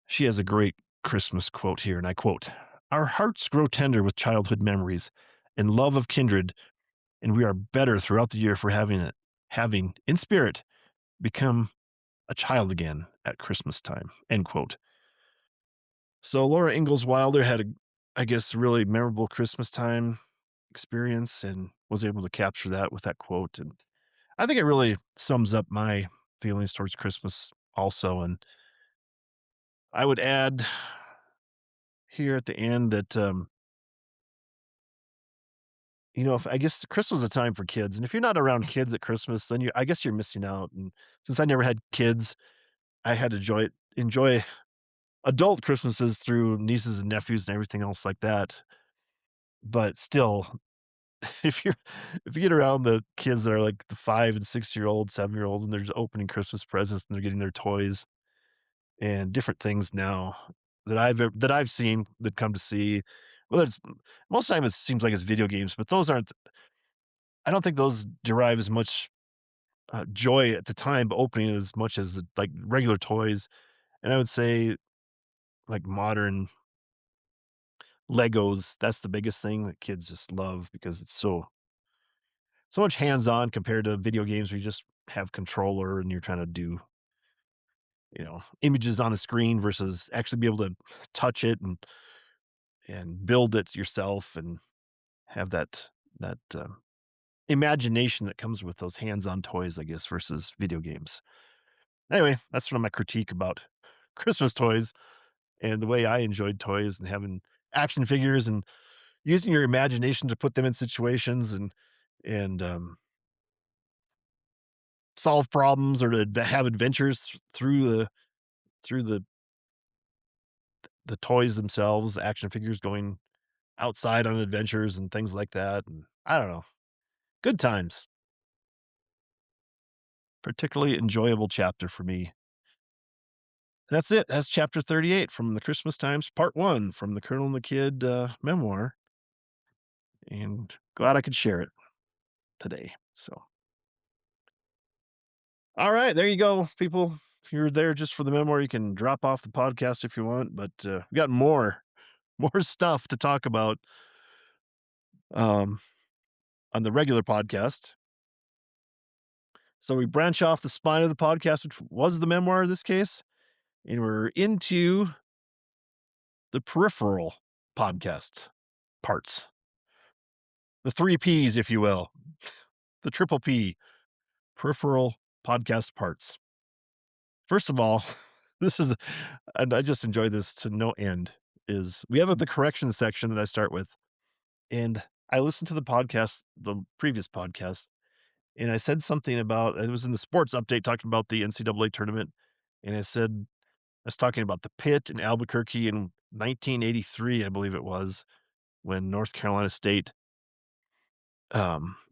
She has a great Christmas quote here, and I quote, "Our hearts grow tender with childhood memories and love of kindred, and we are better throughout the year for having, in spirit, become a child again at Christmas time." End quote. So Laura Ingalls Wilder had I guess, really memorable Christmas time experience and was able to capture that with that quote. And I think it really sums up my feelings towards Christmas also. And I would add here at the end that, if I guess Christmas is a time for kids. And if you're not around kids at Christmas, then I guess you're missing out. And since I never had kids, I had to enjoy adult Christmases through nieces and nephews and everything else like that. But still, if you're if you get around the kids that are like the 5 and 6-year-old, 7-year-olds, and they're just opening Christmas presents and they're getting their toys and different things now that I've seen that come to see, well, it's most of the time it seems like it's video games, but those aren't. I don't think those derive as much joy at the time opening as much as like regular toys. And I would say like modern Legos, that's the biggest thing that kids just love because it's so much hands-on compared to video games where you just have controller and you're trying to do, images on a screen versus actually be able to touch it and build it yourself and have that imagination that comes with those hands-on toys, I guess, versus video games. Anyway, that's sort of my critique about Christmas toys and the way I enjoyed toys and having action figures and using your imagination to put them in situations and solve problems or to have adventures through through the toys themselves, the action figures going outside on adventures and things like that, and I don't know. Good times. Particularly enjoyable chapter for me. That's it. That's chapter 38 from the Christmas Times, part 1 from the Colonel and the Kid, memoir, and glad I could share it today. So, all right, there you go, people. If you're there just for the memoir, you can drop off the podcast if you want, but, we got more stuff to talk about, um, on the regular podcast. So we branch off the spine of the podcast, which was the memoir in this case, and we're into the peripheral podcast parts, the 3 Ps, if you will, the triple P, peripheral podcast parts. First of all, this is, and I just enjoy this to no end, is we have the corrections section that I start with. And I listened to the previous podcast, and I said something about, it was in the sports update talking about the NCAA tournament. And I was talking about the pit in Albuquerque in 1983, I believe it was, when North Carolina State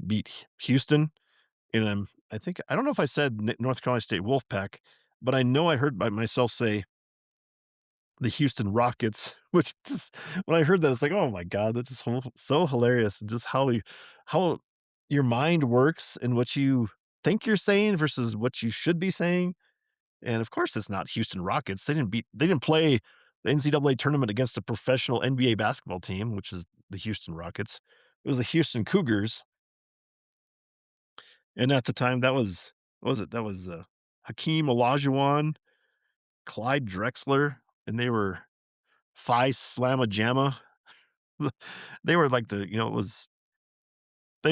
beat Houston. And I don't know if I said North Carolina State Wolfpack, but I know I heard by myself say the Houston Rockets, which just, when I heard that, it's like, oh my God, that's just so hilarious. And just how your mind works and what you think you're saying versus what you should be saying. And of course, it's not Houston Rockets. They didn't play the NCAA tournament against a professional NBA basketball team, which is the Houston Rockets. It was the Houston Cougars. And at the time, what was it? That was Hakeem Olajuwon, Clyde Drexler, and they were Phi Slamma Jamma. They were like they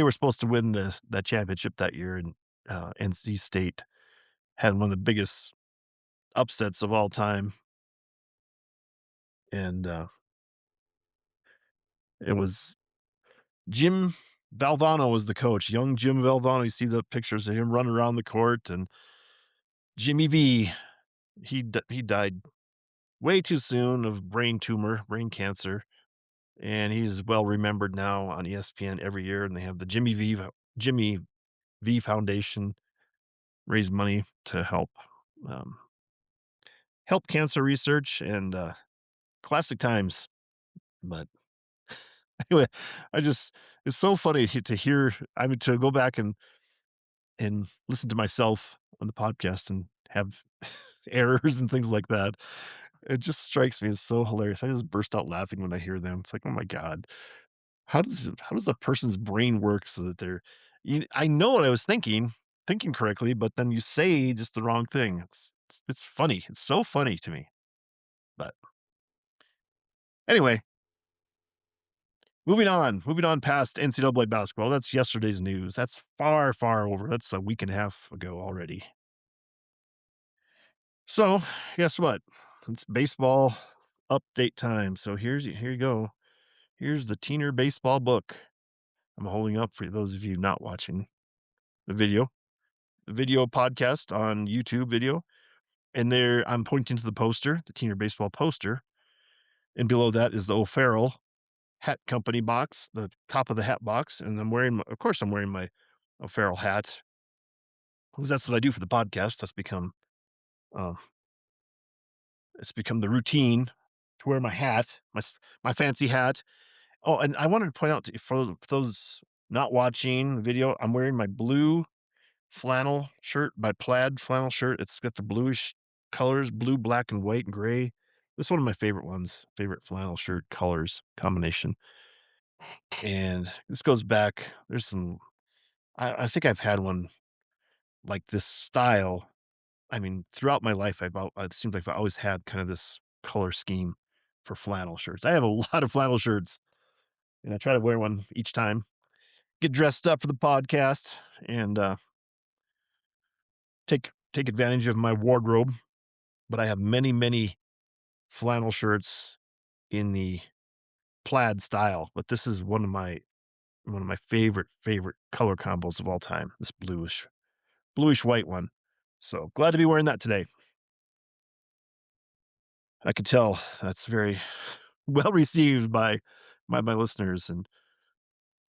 were supposed to win that championship that year, and NC State had one of the biggest upsets of all time, and it was Jim Valvano was the coach, young Jim Valvano. You see the pictures of him running around the court, and Jimmy V. He died way too soon of brain cancer, and he's well remembered now on ESPN every year. And they have the Jimmy V Foundation raise money to um, help cancer research, and classic times. But anyway, it's so funny to hear. I mean, to go back and listen to myself on the podcast and have errors and things like that. It just strikes me as so hilarious. I just burst out laughing when I hear them. It's like, oh my God, how does a person's brain work so that I know what I was thinking correctly, but then you say just the wrong thing. It's funny. It's so funny to me. But anyway, moving on past NCAA basketball. That's yesterday's news. That's far, far over. That's a week and a half ago already. So, guess what? It's baseball update time. So here you go. Here's the Teener baseball book I'm holding up for those of you not watching the video podcast on YouTube video. And there I'm pointing to the poster, the Teener baseball poster. And below that is the O'Farrell Hat Company box, the top of the hat box. And of course, I'm wearing my O'Farrell hat because that's what I do for the podcast. Uh, it's become the routine to wear my hat, my fancy hat. Oh, and I wanted to point out for those not watching the video, I'm wearing my blue flannel shirt, my plaid flannel shirt. It's got the bluish colors, blue, black, and white and gray. This is one of my favorite ones, favorite flannel shirt colors combination. And this goes back, I think I've had one like this style. I mean, throughout my life, it seems like I've always had kind of this color scheme for flannel shirts. I have a lot of flannel shirts, and I try to wear one each time. Get dressed up for the podcast and take advantage of my wardrobe. But I have many, many flannel shirts in the plaid style. But this is one of my favorite color combos of all time. This bluish white one. So glad to be wearing that today. I could tell that's very well received by my listeners, and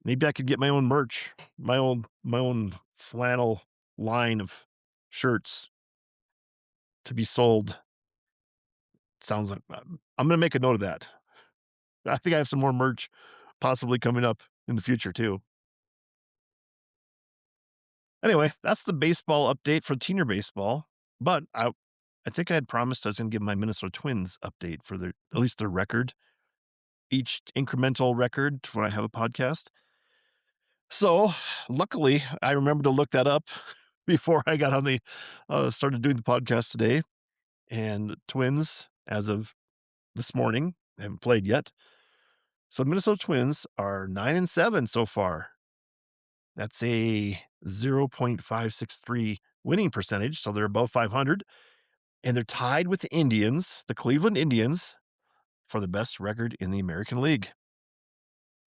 maybe I could get my own merch, my own flannel line of shirts to be sold. Sounds like I'm gonna make a note of that. I think I have some more merch possibly coming up in the future too. Anyway, that's the baseball update for Teener baseball. But I think I had promised I was gonna give my Minnesota Twins update for their at least their record, each incremental record when I have a podcast. So luckily, I remembered to look that up before I got on the started doing the podcast today. And the Twins, as of this morning, haven't played yet. So the Minnesota Twins are 9-7 so far. That's a 0.563 winning percentage, so they're above 500, and they're tied with the Indians, the Cleveland Indians, for the best record in the American League.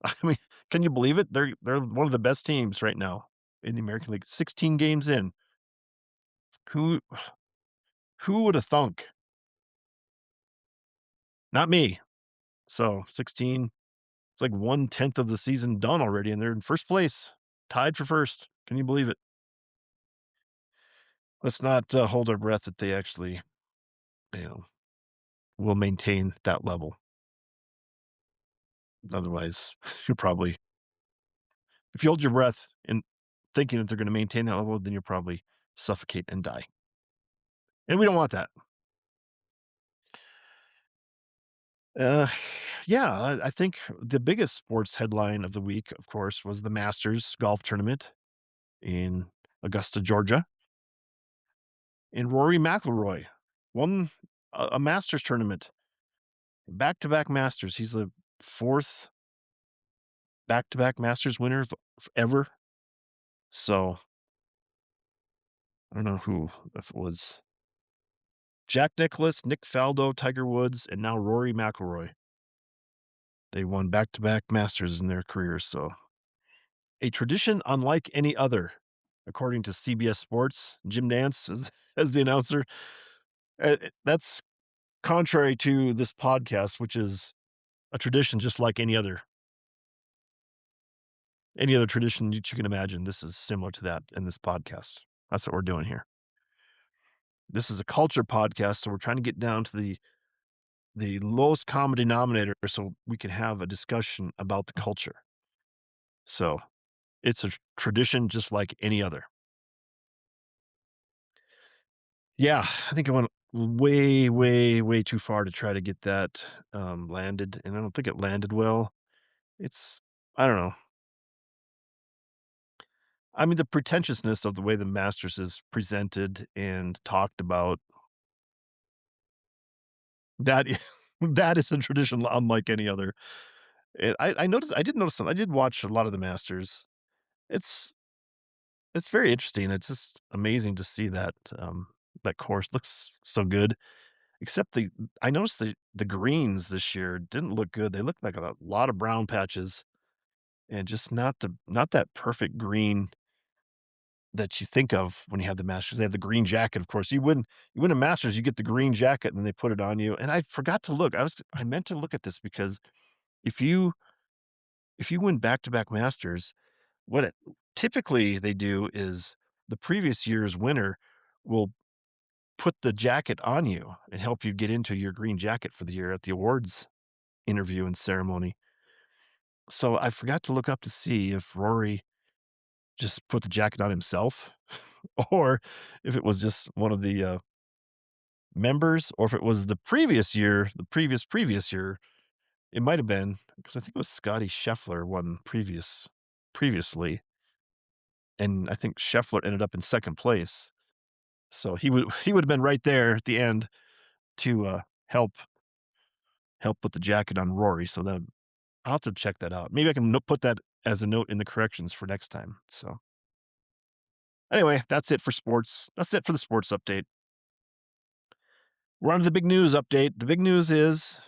I mean, can you believe it? They're one of the best teams right now in the American League. 16 games in. Who who would have thunk? Not me. So 16, it's like 1/10 of the season done already, and they're in first place, tied for first. Can you believe it? Let's not hold our breath that they actually, you know, will maintain that level. Otherwise, you're probably, if you hold your breath and thinking that they're going to maintain that level, then you'll probably suffocate and die. And we don't want that. Uh, yeah, I think the biggest sports headline of the week, of course, was the Masters golf tournament in Augusta, Georgia. And Rory McIlroy won a Masters tournament, back to back Masters. He's the fourth back to back Masters winner ever. So I don't know who, if it was Jack Nicklaus, Nick Faldo, Tiger Woods, and now Rory McIlroy. They won back to back Masters in their careers. So a tradition unlike any other, according to CBS Sports. Jim Nance as the announcer. That's contrary to this podcast, which is a tradition just like any other tradition that you can imagine. This is similar to that in this podcast. That's what we're doing here. This is a culture podcast, so we're trying to get down to the lowest common denominator so we can have a discussion about the culture. So it's a tradition just like any other. Yeah, I think I went way, way, way too far to try to get that landed, and I don't think it landed well. It's, I don't know. I mean, the pretentiousness of the way the Masters is presented and talked about, that that is a tradition unlike any other. I noticed, I did notice some, I did watch a lot of the Masters. It's it's very interesting. It's just amazing to see that that course looks so good. Except I noticed the greens this year didn't look good. They looked like a lot of brown patches and just not that perfect green that you think of when you have the Masters. They have the green jacket, of course. You win a Masters, you get the green jacket, and then they put it on you. And I forgot to look. I meant to look at this because if you if you win back-to-back Masters, what it typically they do is the previous year's winner will put the jacket on you and help you get into your green jacket for the year at the awards interview and ceremony. So I forgot to look up to see if Rory just put the jacket on himself or if it was just one of the members, or if it was the previous year, the previous year. It might have been because I think it was Scotty Scheffler won previously, and I think Scheffler ended up in second place. So he would have been right there at the end to help put the jacket on Rory. So that I'll have to check that out. Maybe I can put that as a note in the corrections for next time. So anyway, that's it for sports. That's it for the sports update. We're on to the big news update. The big news is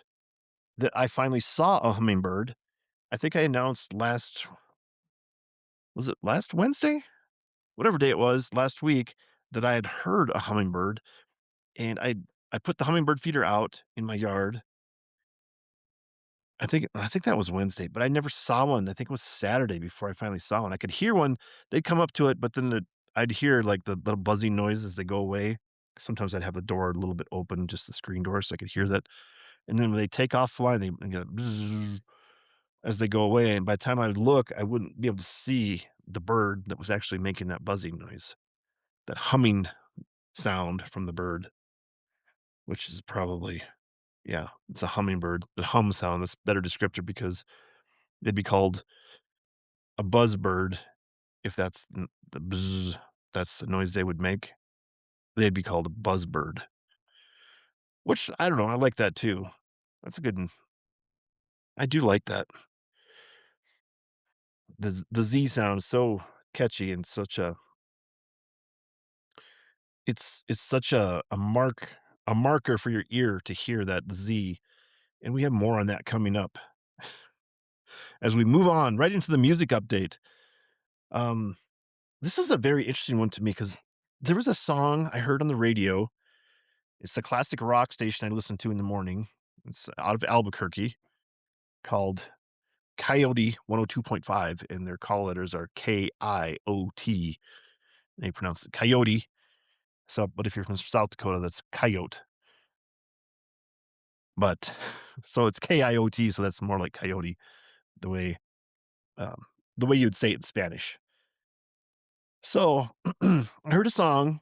that I finally saw a hummingbird. I think I announced was it last Wednesday? Whatever day it was last week that I had heard a hummingbird, and I I put the hummingbird feeder out in my yard. I think that was Wednesday, but I never saw one. I think it was Saturday before I finally saw one. I could hear one. They'd come up to it, but then I'd hear like the little buzzing noise as they go away. Sometimes I'd have the door a little bit open, just the screen door, so I could hear that. And then when they take off flying, they go bzzz as they go away. And by the time I would look, I wouldn't be able to see the bird that was actually making that buzzing noise, that humming sound from the bird, which is probably, yeah, it's a hummingbird. The hum sound, that's a better descriptor because they'd be called a buzzbird if that's the buzz, that's the noise they would make. They'd be called a buzzbird, which I don't know. I like that too. That's a good one. I do like that. The Z sound is so catchy and such a it's such a marker for your ear to hear that Z, and we have more on that coming up as we move on right into the music update. Um, this is a very interesting one to me because there was a song I heard on the radio. It's a classic rock station I listen to in the morning. It's out of Albuquerque called Coyote 102.5, and their call letters are KIOT. They pronounce it Coyote. So, but if you're from South Dakota, that's coyote. But so it's KIOT, so that's more like coyote, the way um, the way you'd say it in Spanish. So I heard a song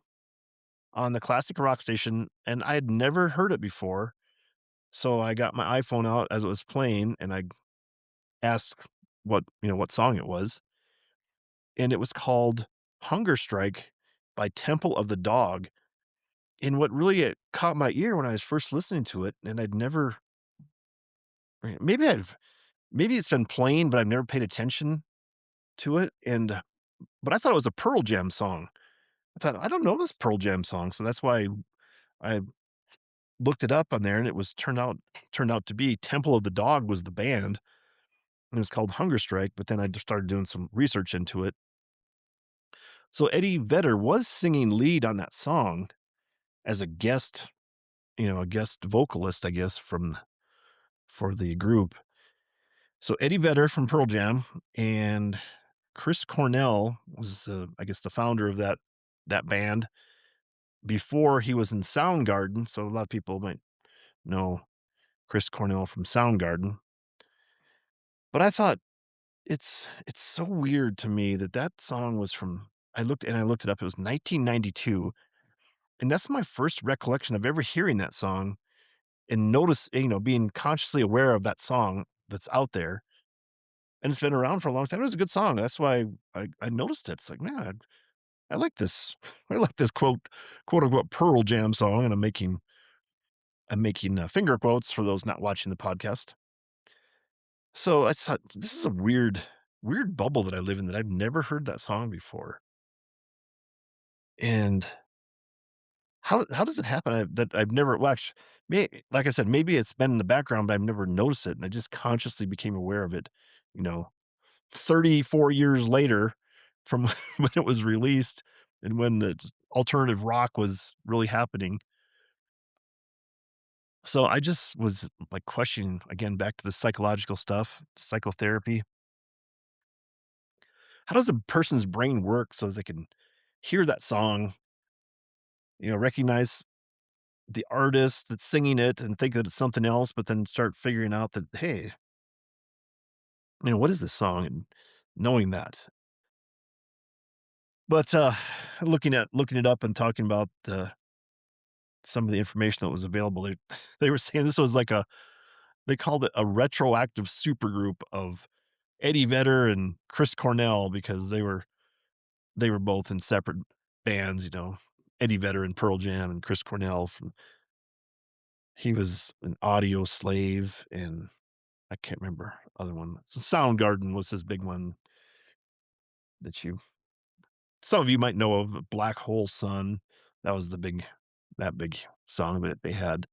on the classic rock station, and I had never heard it before. So I got my iPhone out as it was playing, and I asked what song it was, and it was called "Hunger Strike" by Temple of the Dog. And what really caught my ear when I was first listening to it, and I'd never maybe maybe it's been playing, but I've never paid attention to it. And but I thought it was a Pearl Jam song. I thought I don't know this Pearl Jam song, so that's why I looked it up on there, and it was turned out to be Temple of the Dog was the band, and it was called Hunger Strike. But then I just started doing some research into it. So Eddie Vedder was singing lead on that song as a guest, a guest vocalist, I guess, for the group. So Eddie Vedder from Pearl Jam and Chris Cornell was, I guess, the founder of that band before he was in Soundgarden. So a lot of people might know Chris Cornell from Soundgarden. But I thought it's so weird to me that that song was from. I looked it up. It was 1992, and that's my first recollection of ever hearing that song and being consciously aware of that song that's out there. And it's been around for a long time. It was a good song. That's why I noticed it. It's like, man, I like this. I like this quote unquote Pearl Jam song, and I'm making finger quotes for those not watching the podcast. So I thought this is a weird bubble that I live in that I've never heard that song before. And how does it happen that I've never watched? Like I said, maybe it's been in the background, but I've never noticed it, and I just consciously became aware of it. You know, 34 years later from when it was released and when the alternative rock was really happening. So I just was like questioning again back to the psychological stuff, psychotherapy. How does a person's brain work so they can hear that song, recognize the artist that's singing it and think that it's something else, but then start figuring out that, hey, what is this song? And knowing that. But looking it up and talking about some of the information that was available, they were saying this was like they called it a retroactive supergroup of Eddie Vedder and Chris Cornell because they were both in separate bands, Eddie Vedder and Pearl Jam and Chris Cornell he was an Audio Slave, and I can't remember other one. Soundgarden was his big one that some of you might know of, Black Hole Sun. That was that big song that they had.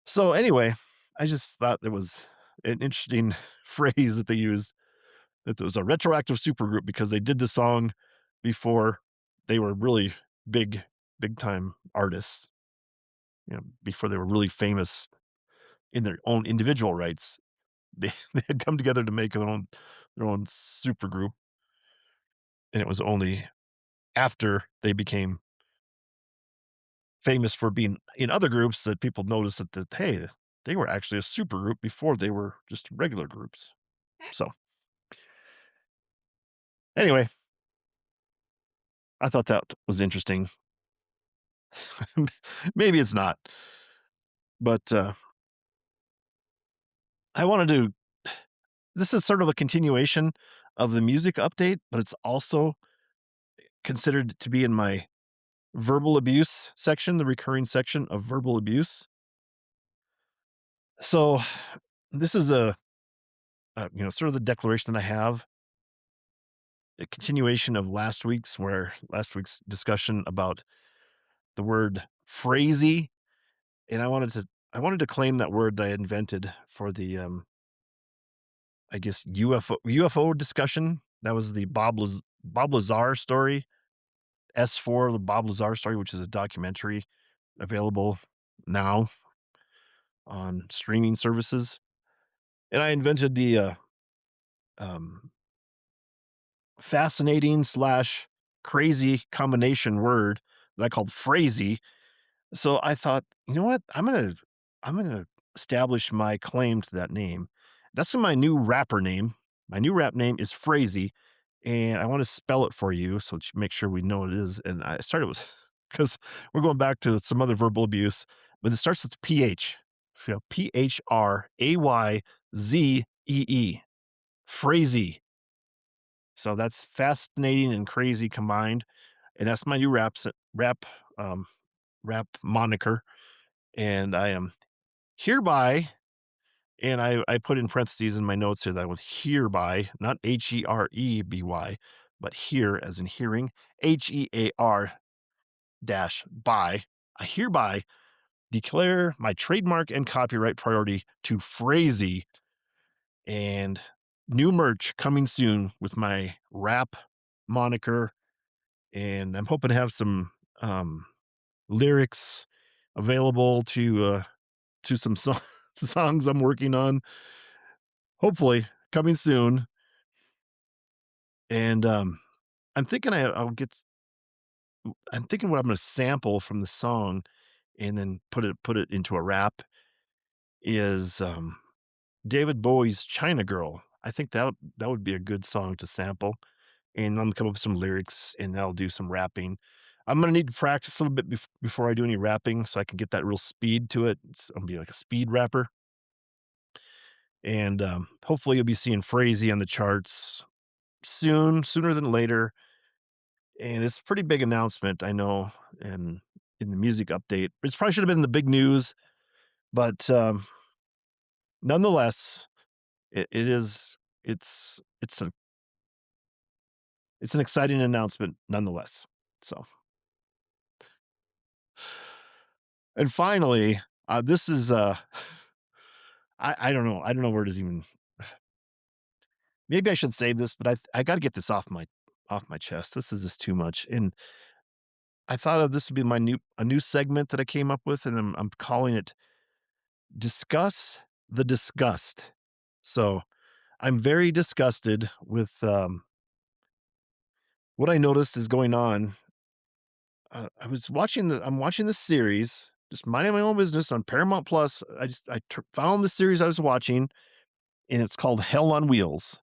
So anyway, I just thought it was an interesting phrase that they used, that there was a retroactive supergroup because they did the song before they were really big time artists. before they were really famous in their own individual rights. They they had come together to make their own super group, and it was only after they became famous for being in other groups that people noticed that hey, they were actually a super group before they were just regular groups. So anyway, I thought that was interesting. Maybe it's not, but I wanted to. This is sort of a continuation of the music update, but it's also considered to be in my verbal abuse section, the recurring section of verbal abuse. So this is sort of the declaration that I have, a continuation of last week's discussion about the word phrasey, and I wanted to claim that word that I invented for the I guess UFO discussion. That was the Bob Lazar story, S4, the Bob Lazar story, which is a documentary available now on streaming services. And I invented the um, fascinating slash crazy combination word that I called phrasey. So I thought, you know what? I'm gonna establish my claim to that name. That's my new rapper name. My new rap name is Phrasey, and I want to spell it for you so that you make sure we know what it is. And I started with because we're going back to some other verbal abuse, but it starts with PH. So Phrayzee. Phrasey. So that's fascinating and crazy combined, and that's my new um, rap moniker. And I am hereby, and I put in parentheses in my notes here that I would hereby, not HEREBY, but here as in hearing, HEAR dash by. I hereby declare my trademark and copyright priority to Phrasey, and new merch coming soon with my rap moniker. And I'm hoping to have some lyrics available to some songs I'm working on, hopefully coming soon. And I'm thinking I'm thinking what I'm going to sample from the song and then put it into a rap is David Bowie's China Girl. I think that would be a good song to sample, and I'm gonna come up with some lyrics and I'll do some rapping. I'm gonna need to practice a little bit before I do any rapping so I can get that real speed to it. I'm gonna be like a speed rapper, and hopefully you'll be seeing Phrasey on the charts soon, sooner than later. And it's a pretty big announcement, I know, and in the music update. It probably should have been in the big news, but nonetheless, it is it's an exciting announcement nonetheless. So, and finally, this is I don't know where it is even. Maybe I should say this, but I got to get this off my chest. This is just too much, and I thought of this would be a new segment that I came up with, and I'm calling it "Discuss the Disgust." So I'm very disgusted with what I noticed is going on. I'm watching this series, just minding my own business on Paramount Plus. Found the series I was watching, and it's called Hell on Wheels.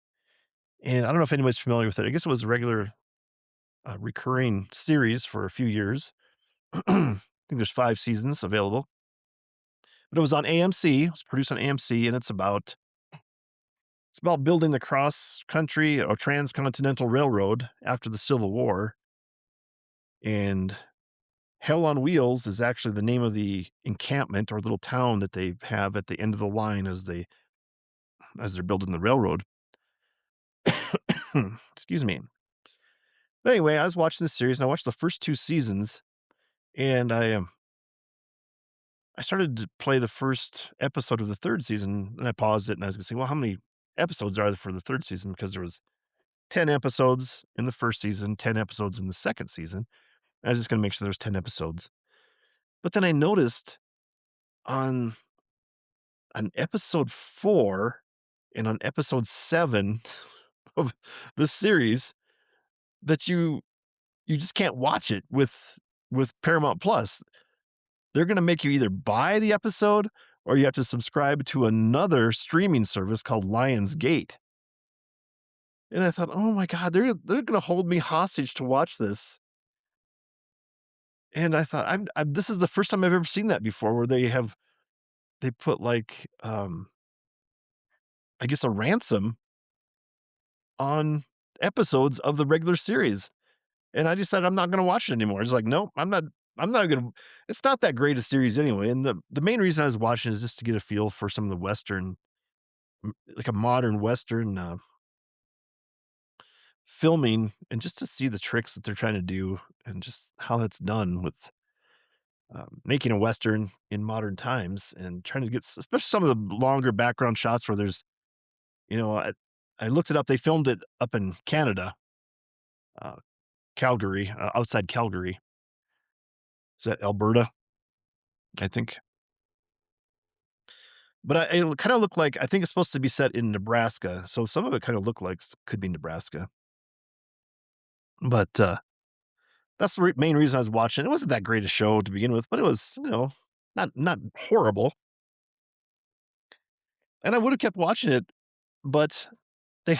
And I don't know if anybody's familiar with it. I guess it was a regular, recurring series for a few years. I think there's 5 seasons available, but it was on AMC. It was produced on AMC, and it's about building the cross country or transcontinental railroad after the Civil War. And Hell on Wheels is actually the name of the encampment or little town that they have at the end of the line as they're building the railroad. Excuse me. But anyway, I was watching this series and I watched the first 2 seasons, and I started to play the first episode of the 3rd season, and I paused it and I was gonna say, "Well, how many episodes are there for the 3rd season?" Because there was 10 episodes in the 1st season, 10 episodes in the 2nd season. I was just gonna make sure there was 10 episodes. But then I noticed on episode 4 and on episode 7 of the series that you just can't watch it with Paramount Plus. They're gonna make you either buy the episode or you have to subscribe to another streaming service called Lionsgate. And I thought, "Oh my god, they're gonna hold me hostage to watch this." And I thought, I'm this is the first time I've ever seen that before where they put, like, I guess a ransom on episodes of the regular series. And I decided I'm not gonna watch it anymore. It's like, "Nope, I'm not gonna." It's not that great a series anyway, and the main reason I was watching is just to get a feel for some of the Western like a modern Western, filming and just to see the tricks that they're trying to do and just how that's done with, making a Western in modern times and trying to get especially some of the longer background shots where there's you know, I looked it up, they filmed it up in Canada, uh, Calgary, outside Calgary. Is that Alberta, I think? But it kinda looked like I think it's supposed to be set in Nebraska, so some of it kinda looked like could be Nebraska. But, that's the main reason I was watching. It wasn't that great a show to begin with, but it was, not horrible, and I would've kept watching it, but they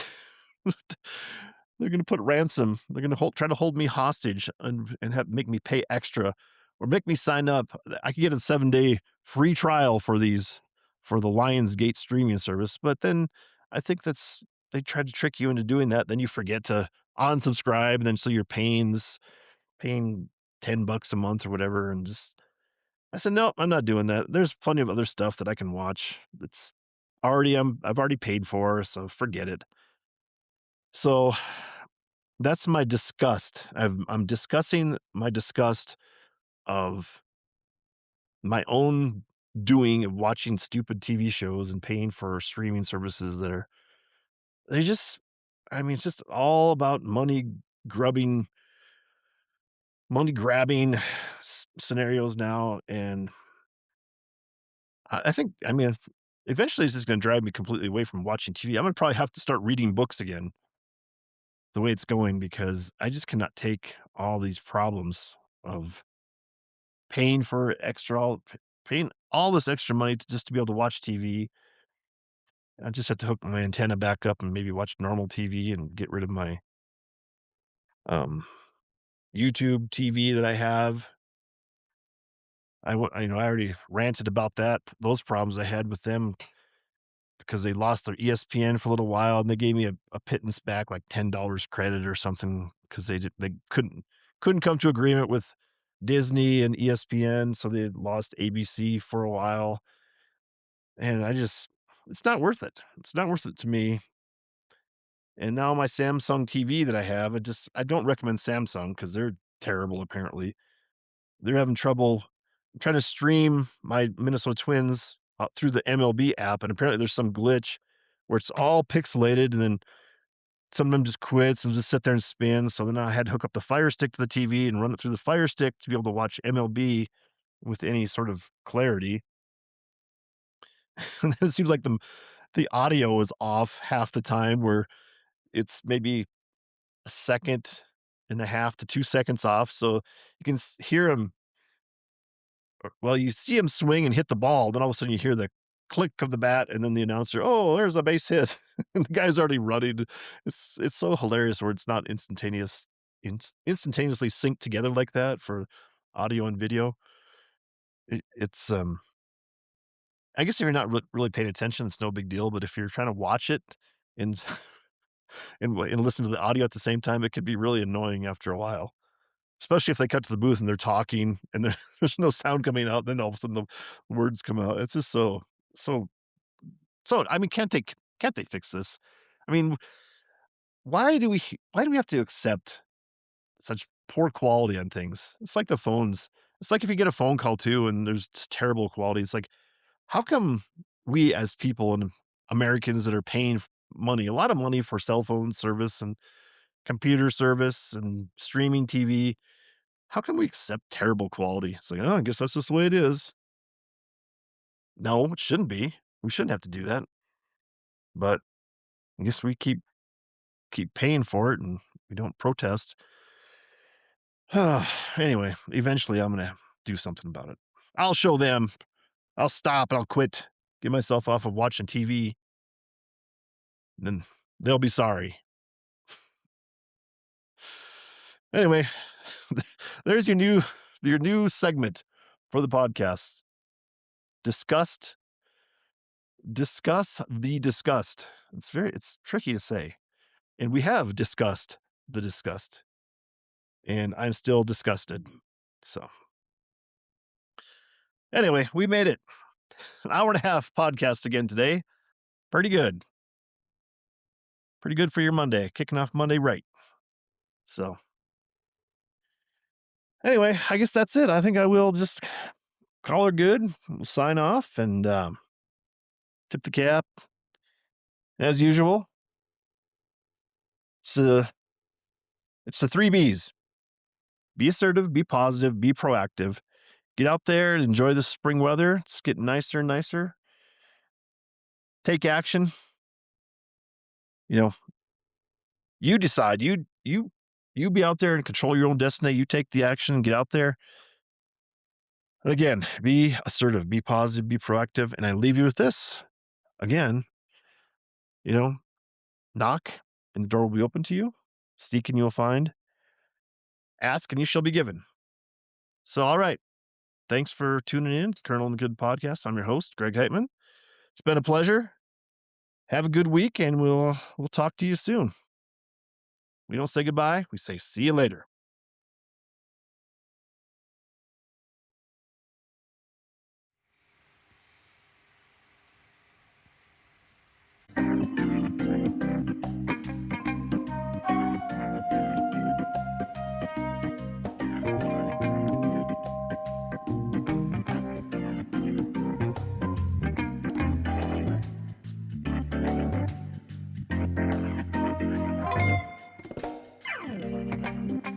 they're gonna put ransom. They're gonna try to hold me hostage and have make me pay extra or make me sign up. I could get a 7-day free trial for the Lionsgate streaming service, but then I think they tried to trick you into doing that, then you forget to unsubscribe, and then so you're paying $10 a month or whatever, and just I said, "No, I'm not doing that. There's plenty of other stuff that I can watch that's I've already paid for, so forget it." So that's my disgust. I'm discussing my disgust of my own doing of watching stupid TV shows and paying for streaming services that are they just I mean, it's just all about grubbing, money grabbing scenarios now. And I think, I mean, eventually it's just going to drive me completely away from watching TV. I'm going to probably have to start reading books again the way it's going because I just cannot take all these problems of paying for paying all this extra money just to be able to watch TV. I just have to hook my antenna back up and maybe watch normal TV and get rid of my um, YouTube TV that I have. I already ranted about those problems I had with them because they lost their ESPN for a little while and they gave me a pittance back, like $10 credit or something, because they couldn't come to agreement with Disney and ESPN, so they had lost ABC for a while. And it's not worth it. It's not worth it to me. And now my Samsung TV that I have, I don't recommend Samsung because they're terrible apparently. They're having trouble trying to stream my Minnesota Twins, through the MLB app, and apparently there's some glitch where it's all pixelated, and then some of them just quits and just sit there and spin. So then I had to hook up the Fire Stick to the TV and run it through the Fire Stick to be able to watch MLB with any sort of clarity. And then it seems like the audio is off half the time where it's maybe a second and a half to 2 seconds off, so you can hear him well, you see him swing and hit the ball, then all of a sudden you hear the click of the bat, and then the announcer, "Oh, there's a base hit." And the guy's already running. It's so hilarious where it's not instantaneously synced together like that for audio and video. It's, I guess if you're not really paying attention, it's no big deal, but if you're trying to watch it and and listen to the audio at the same time, it could be really annoying after a while. Especially if they cut to the booth and they're talking and there's no sound coming out, then all of a sudden the words come out. It's just so I mean, can't they fix this? I mean, why do we have to accept such poor quality on things? It's like the phones. It's like if you get a phone call too and there's just terrible quality, it's like, how come we as people and Americans that are paying money, a lot of money for cell phone service and computer service and streaming TV, how can we accept terrible quality? It's like, "Oh, I guess that's just the way it is." No, it shouldn't be. We shouldn't have to do that. But I guess we keep paying for it and we don't protest. Anyway, eventually I'm gonna do something about it. I'll show them. I'll stop and I'll quit. Get myself off of watching TV. Then they'll be sorry. Anyway, there's your new segment for the podcast. Disgust, discuss the disgust. It's tricky to say. And we have discussed the disgust. And I'm still disgusted. So anyway, we made it. An hour and a half podcast again today. Pretty good. Pretty good for your Monday. Kicking off Monday right. So anyway, I guess that's it. I think I will just call her good. We'll sign off and tip the cap as usual. So it's the three B's: be assertive, be positive, be proactive. Get out there and enjoy the spring weather. It's getting nicer and nicer. Take action. You know, you decide. You be out there and control your own destiny. You take the action and get out there. And again, be assertive, be positive, be proactive. And I leave you with this. Again, you know, knock and the door will be open to you. Seek and you'll find. Ask and you shall be given. So, all right. Thanks for tuning in to Colonel and the Good Podcast. I'm your host, Greg Heitmann. It's been a pleasure. Have a good week, and we'll talk to you soon. We don't say goodbye. We say see you later.